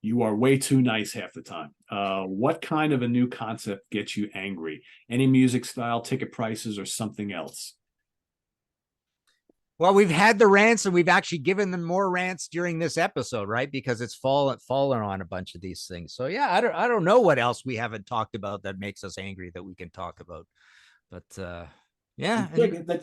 You are way too nice half the time. What kind of a new concept gets you angry? Any music style, ticket prices, or something else?
Well, we've had the rants and we've actually given them more rants during this episode, right? Because it's fallen on a bunch of these things. So yeah, I don't know what else we haven't talked about that makes us angry that we can talk about. But yeah,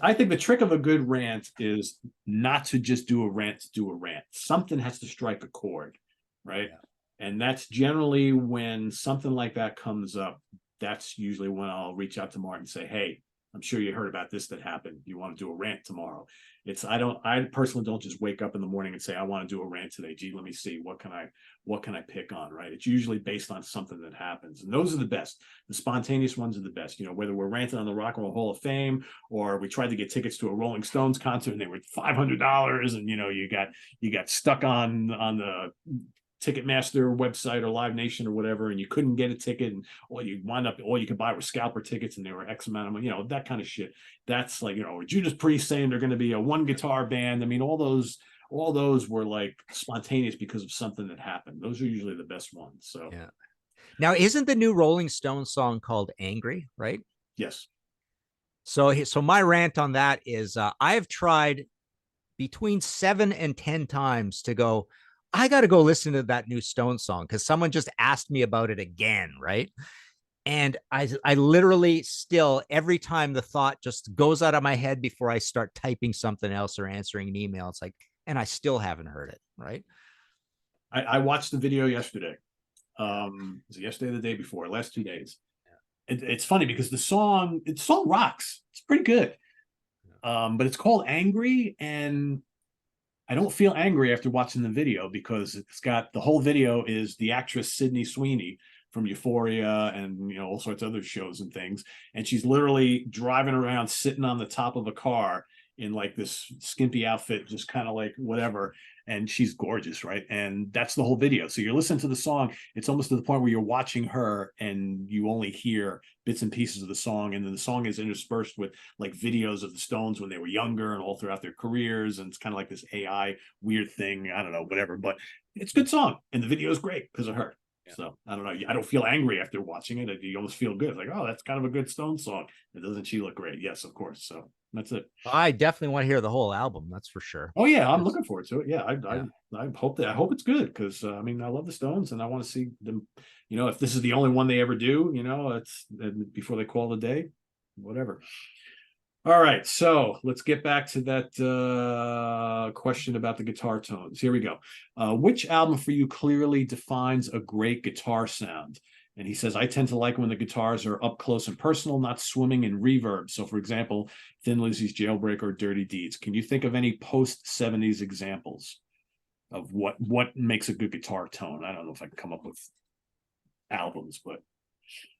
I think the trick of a good rant is not to just do a rant to do a rant. Something has to strike a chord, right?
yeah.
And that's generally when something like that comes up. That's usually when I'll reach out to Martin and say, "Hey, I'm sure you heard about this that happened. You want to do a rant tomorrow?" I personally don't just wake up in the morning and say, "I want to do a rant today." Gee, let me see, what can I pick on, right? It's usually based on something that happens. And those are the best. The spontaneous ones are the best. Whether we're ranting on the Rock and Roll Hall of Fame, or we tried to get tickets to a Rolling Stones concert and they were $500, and you got stuck on the Ticketmaster website or Live Nation or whatever, and you couldn't get a ticket, and all you could buy were scalper tickets, and they were X amount of money, that kind of shit. That's like, Judas Priest saying they're going to be a one guitar band. I mean, all those were like spontaneous because of something that happened. Those are usually the best ones. So
Yeah. Now, isn't the new Rolling Stones song called "Angry"? Right.
yes.
So my rant on that is I have tried between 7 and 10 times to go. I got to go listen to that new Stone song because someone just asked me about it again, right? And I literally still, every time the thought just goes out of my head before I start typing something else or answering an email, it's like, and I still haven't heard it, right?
I watched the video yesterday.
Yeah.
Was it yesterday or the day before? Last 2 days. It's funny because the song rocks. It's pretty good. But it's called Angry, and I don't feel angry after watching the video because it's got the whole video is the actress Sydney Sweeney from Euphoria and all sorts of other shows and things, and she's literally driving around sitting on the top of a car in like this skimpy outfit, just kind of like whatever, and she's gorgeous, right? And that's the whole video. So you're listening to the song, it's almost to the point where you're watching her and you only hear bits and pieces of the song, and then the song is interspersed with like videos of the Stones when they were younger and all throughout their careers, and it's kind of like this AI weird thing. I don't know, whatever, but it's a good song, and the video is great because of her. Yeah. So I don't know. I don't feel angry after watching it. You almost feel good. Like, oh, that's kind of a good Stones song. And doesn't she look great? Yes, of course. So that's it.
I definitely want to hear the whole album. That's for sure.
Oh yeah, I'm looking forward to it. Yeah,
Yeah.
I hope it's good because I mean I love the Stones and I want to see them. If this is the only one they ever do, it's before they call it a day, whatever. All right, so let's get back to that question about the guitar tones. Here we go. Which album for you clearly defines a great guitar sound? And he says, I tend to like when the guitars are up close and personal, not swimming in reverb. So, for example, Thin Lizzy's Jailbreak or Dirty Deeds. Can you think of any post-70s examples of what makes a good guitar tone? I don't know if I can come up with albums, but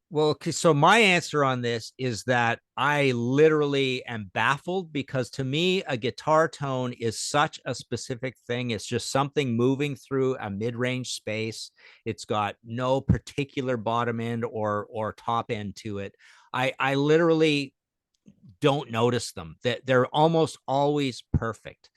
Well, okay, so my answer on this is that I literally am baffled because to me, a guitar tone is such a specific thing. It's just something moving through a mid-range space. It's got no particular bottom end or top end to it. I literally don't notice them. That they're almost always perfect.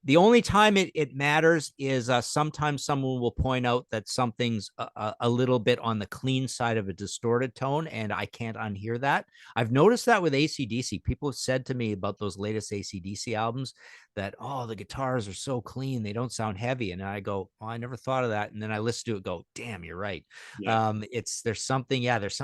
The only time it matters is sometimes someone will point out that something's a little bit on the clean side of a distorted tone, and I can't unhear that. I've noticed that with AC/DC. People have said to me about those latest AC/DC albums that, oh, the guitars are so clean, they don't sound heavy. And I go, oh, I never thought of that. And then I listen to it, go, damn, you're right.
yeah.
There's something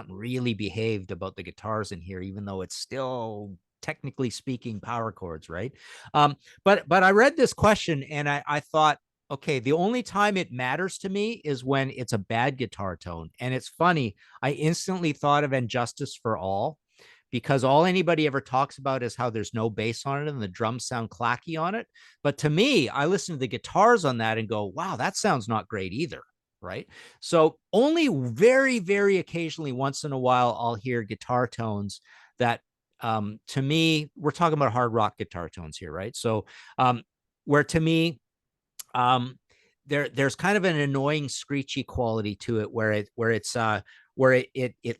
really behaved about the guitars in here, even though it's still technically speaking power chords, right? But I read this question and I thought, okay, the only time it matters to me is when it's a bad guitar tone. And it's funny, I instantly thought of And Justice for All because all anybody ever talks about is how there's no bass on it and the drums sound clacky on it. But to me, I listen to the guitars on that and go, wow, that sounds not great either. Right. So only very, very occasionally, once in a while, I'll hear guitar tones that to me, we're talking about hard rock guitar tones here, right? So where to me, there's kind of an annoying screechy quality to it where it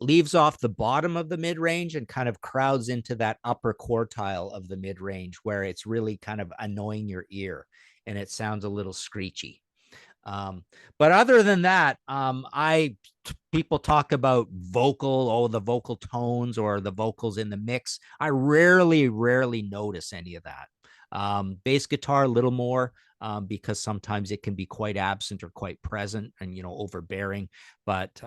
leaves off the bottom of the mid range and kind of crowds into that upper quartile of the mid range where it's really kind of annoying your ear and it sounds a little screechy. But other than that, people talk about the vocal tones or the vocals in the mix. I rarely notice any of that. Bass guitar, a little more, because sometimes it can be quite absent or quite present and, overbearing. But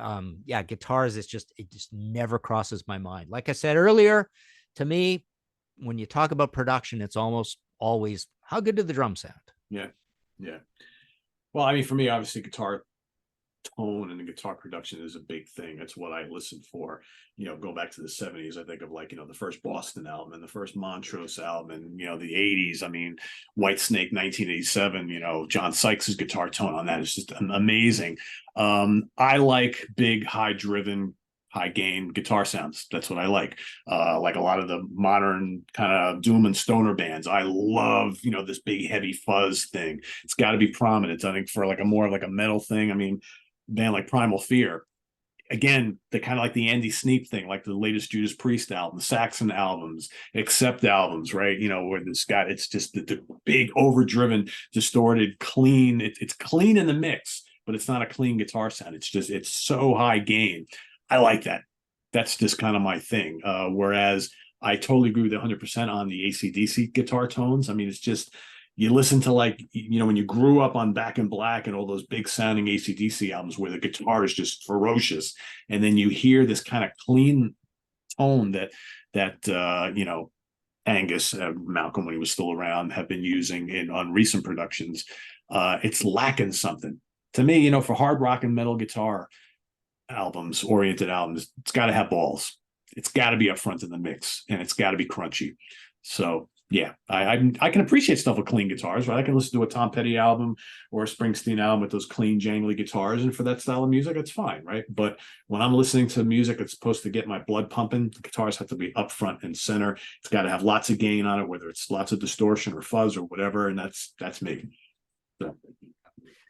yeah, guitars, it just never crosses my mind. Like I said earlier, to me, when you talk about production, it's almost always how good did the drum sound?
Yeah. Yeah. Well, I mean, for me, obviously, guitar tone and the guitar production is a big thing. That's what I listen for. Go back to the 70s, I think of like, the first Boston album and the first Montrose album, and the 80s. I mean, Whitesnake 1987, John Sykes's guitar tone on that is just amazing. I like big, high driven, high gain guitar sounds. That's what I like a lot of the modern kind of doom and stoner bands. I love this big heavy fuzz thing. It's got to be prominent. I think for like a more of like a metal thing, I mean, band like Primal Fear, again, the kind of like the Andy Sneap thing, like the latest Judas Priest album, the Saxon albums, Accept albums, right? Where this guy, it's just the big overdriven, distorted, clean. It's clean in the mix, but it's not a clean guitar sound. It's so high gain. I like that. That's just kind of my thing. Whereas I totally agree with 100% on the AC/DC guitar tones. I mean, it's just, you listen to like, when you grew up on Back in Black and all those big sounding AC/DC albums where the guitar is just ferocious. And then you hear this kind of clean tone that Angus, Malcolm, when he was still around, have been using on recent productions. It's lacking something. To me, for hard rock and metal guitar oriented albums, it's got to have balls. It's got to be up front in the mix, and it's got to be crunchy. So yeah, I can appreciate stuff with clean guitars, right? I can listen to a Tom Petty album or a Springsteen album with those clean, jangly guitars, and for that style of music, it's fine, right? But when I'm listening to music that's supposed to get my blood pumping, the guitars have to be up front and center. It's got to have lots of gain on it, whether it's lots of distortion or fuzz or whatever, and that's me. So.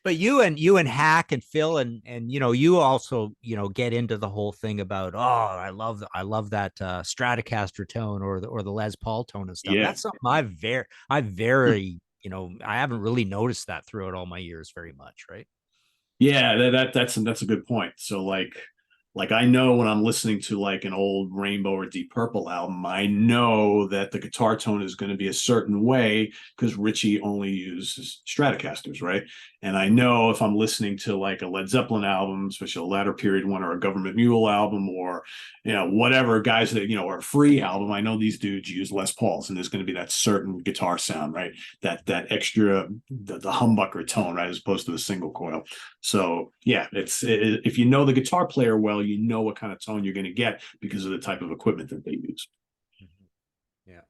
But you and Hack and Phil and you also get into the whole thing about, I love that Stratocaster tone or the Les Paul tone and stuff.
Yeah.
That's something I very I haven't really noticed that throughout all my years very much, right?
Yeah, that's a good point. So like I know when I'm listening to like an old Rainbow or Deep Purple album, I know that the guitar tone is going to be a certain way because Ritchie only uses Stratocasters, right? And I know if I'm listening to like a Led Zeppelin album, especially a latter period one, or a Government Mule album, or whatever guys that or a Free album, I know these dudes use Les Pauls, and there's going to be that certain guitar sound, right? That extra the humbucker tone, right, as opposed to the single coil. So yeah, if you know the guitar player well, you know what kind of tone you're going to get because of the type of equipment that they use.
Yeah.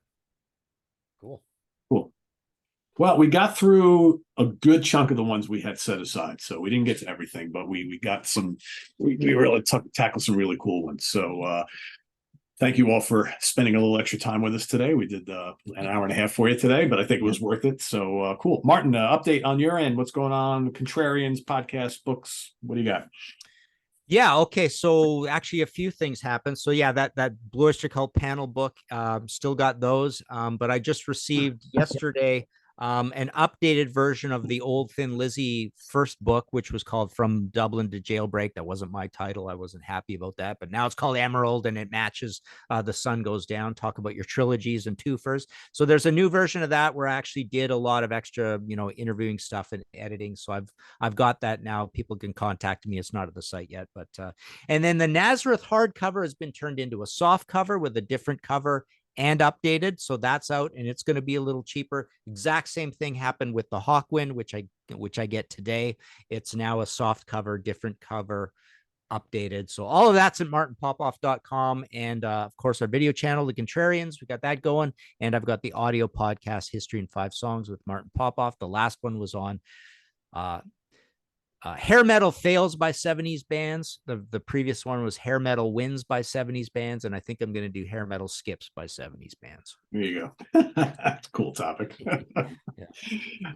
Cool.
Well, we got through a good chunk of the ones we had set aside, so we didn't get to everything, but we got some. We really tackled some really cool ones. So thank you all for spending a little extra time with us today. We did an hour and a half for you today, but I think it was worth it. So cool, Martin. Update on your end. What's going on? Contrarians, podcast, books. What do you got?
Yeah. Okay. So actually, a few things happened. So yeah, that Blue Oyster Cult panel book, still got those. But I just received yesterday an updated version of the old Thin Lizzy first book, which was called From Dublin to Jailbreak. That wasn't my title. I wasn't happy about that, but now it's called Emerald, and it matches The Sun Goes Down. Talk about your trilogies and twofers. So there's a new version of that where I actually did a lot of extra, interviewing stuff and editing. So I've got that now. People can contact me. It's not at the site yet, but and then the Nazareth hardcover has been turned into a soft cover with a different cover and updated. So that's out, and it's going to be a little cheaper. Exact same thing happened with the Hawkwind, which I get today. It's now a soft cover, different cover, updated. So all of that's at martinpopoff.com. And of course, our video channel, The Contrarians, we got that going. And I've got the audio podcast, History in 5 Songs with Martin Popoff. The last one was on Hair metal fails by 70s bands. The previous one was hair metal wins by 70s bands, and I think I'm going to do hair metal skips by 70s bands.
There you go. That's a cool topic. Yeah.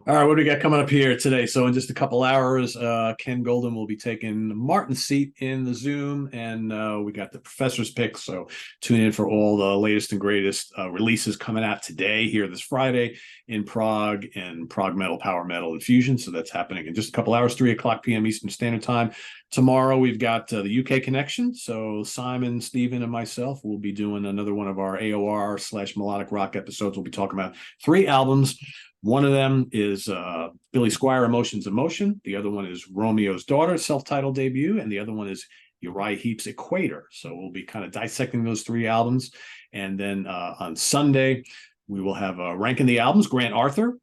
All right, what do we got coming up here today? So in just a couple hours, Ken Golden will be taking Martin's seat in the Zoom, and we got the professor's picks. So tune in for all the latest and greatest releases coming out today, here this Friday in Prague, and Prague Metal, Power Metal, and Fusion. So that's happening in just a couple hours, 3:00 p.m. Eastern Standard Time. Tomorrow we've got the UK connection. So Simon, Stephen, and myself will be doing another one of our AOR/melodic rock episodes. We'll be talking about 3 albums. One of them is Billy Squier, Emotions in Motion. The other one is Romeo's Daughter, self-titled debut. And the other one is Uriah Heep's Equator. So we'll be kind of dissecting those 3 albums. And then on Sunday, we will have Ranking the Albums, Grant Arthur,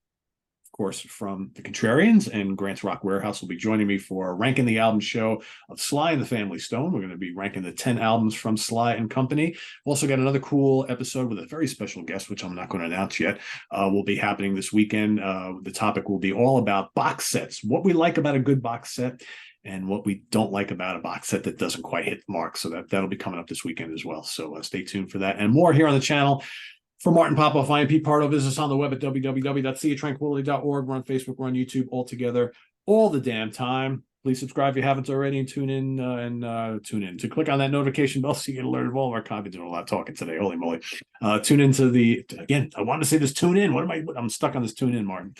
course, from the Contrarians, and Grant's Rock Warehouse will be joining me for Ranking the Album show of Sly and the Family Stone. We're going to be ranking the 10 albums from Sly and Company. We've also got another cool episode with a very special guest, which I'm not going to announce yet, will be happening this weekend. The topic will be all about box sets, what we like about a good box set, and what we don't like about a box set that doesn't quite hit the mark. So that'll be coming up this weekend as well. So stay tuned for that and more here on the channel. For Martin Popoff, I am Pete Pardo. Visit us on the web at www.seatranquility.org. We're on Facebook, we're on YouTube, all together, all the damn time. Please subscribe if you haven't already, and tune in to click on that notification bell so you get alert of all of our content. Doing a lot of talking today. Holy moly. Tune into again, I wanted to say this, tune in. I'm stuck on this tune in, Martin.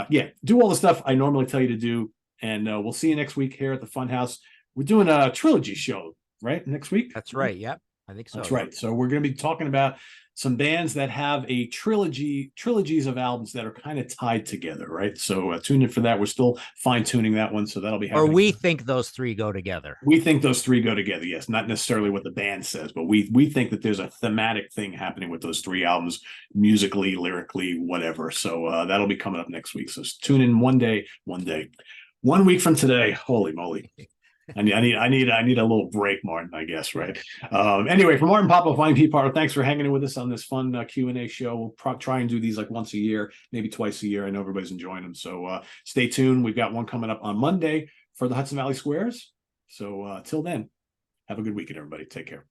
Yeah, do all the stuff I normally tell you to do. And we'll see you next week here at the Funhouse. We're doing a trilogy show, right? Next week?
That's right. Yep. I think so.
That's right. So we're going to be talking about some bands that have a trilogies of albums that are kind of tied together, right? So tune in for that. We're still fine-tuning that one, so that'll be happening.
Or we think those 3 go together.
We think those 3 go together, yes. Not necessarily what the band says, but we think that there's a thematic thing happening with those 3 albums, musically, lyrically, whatever. So that'll be coming up next week. So tune in one week from today. Holy moly. I need a little break, Martin, I guess, right? Anyway, for Martin Popoff, I'm Pete Pardo. Thanks for hanging in with us on this fun Q&A show. We'll try and do these like once a year, maybe twice a year. I know everybody's enjoying them. So stay tuned. We've got one coming up on Monday for the Hudson Valley Squares. So till then, have a good weekend, everybody. Take care.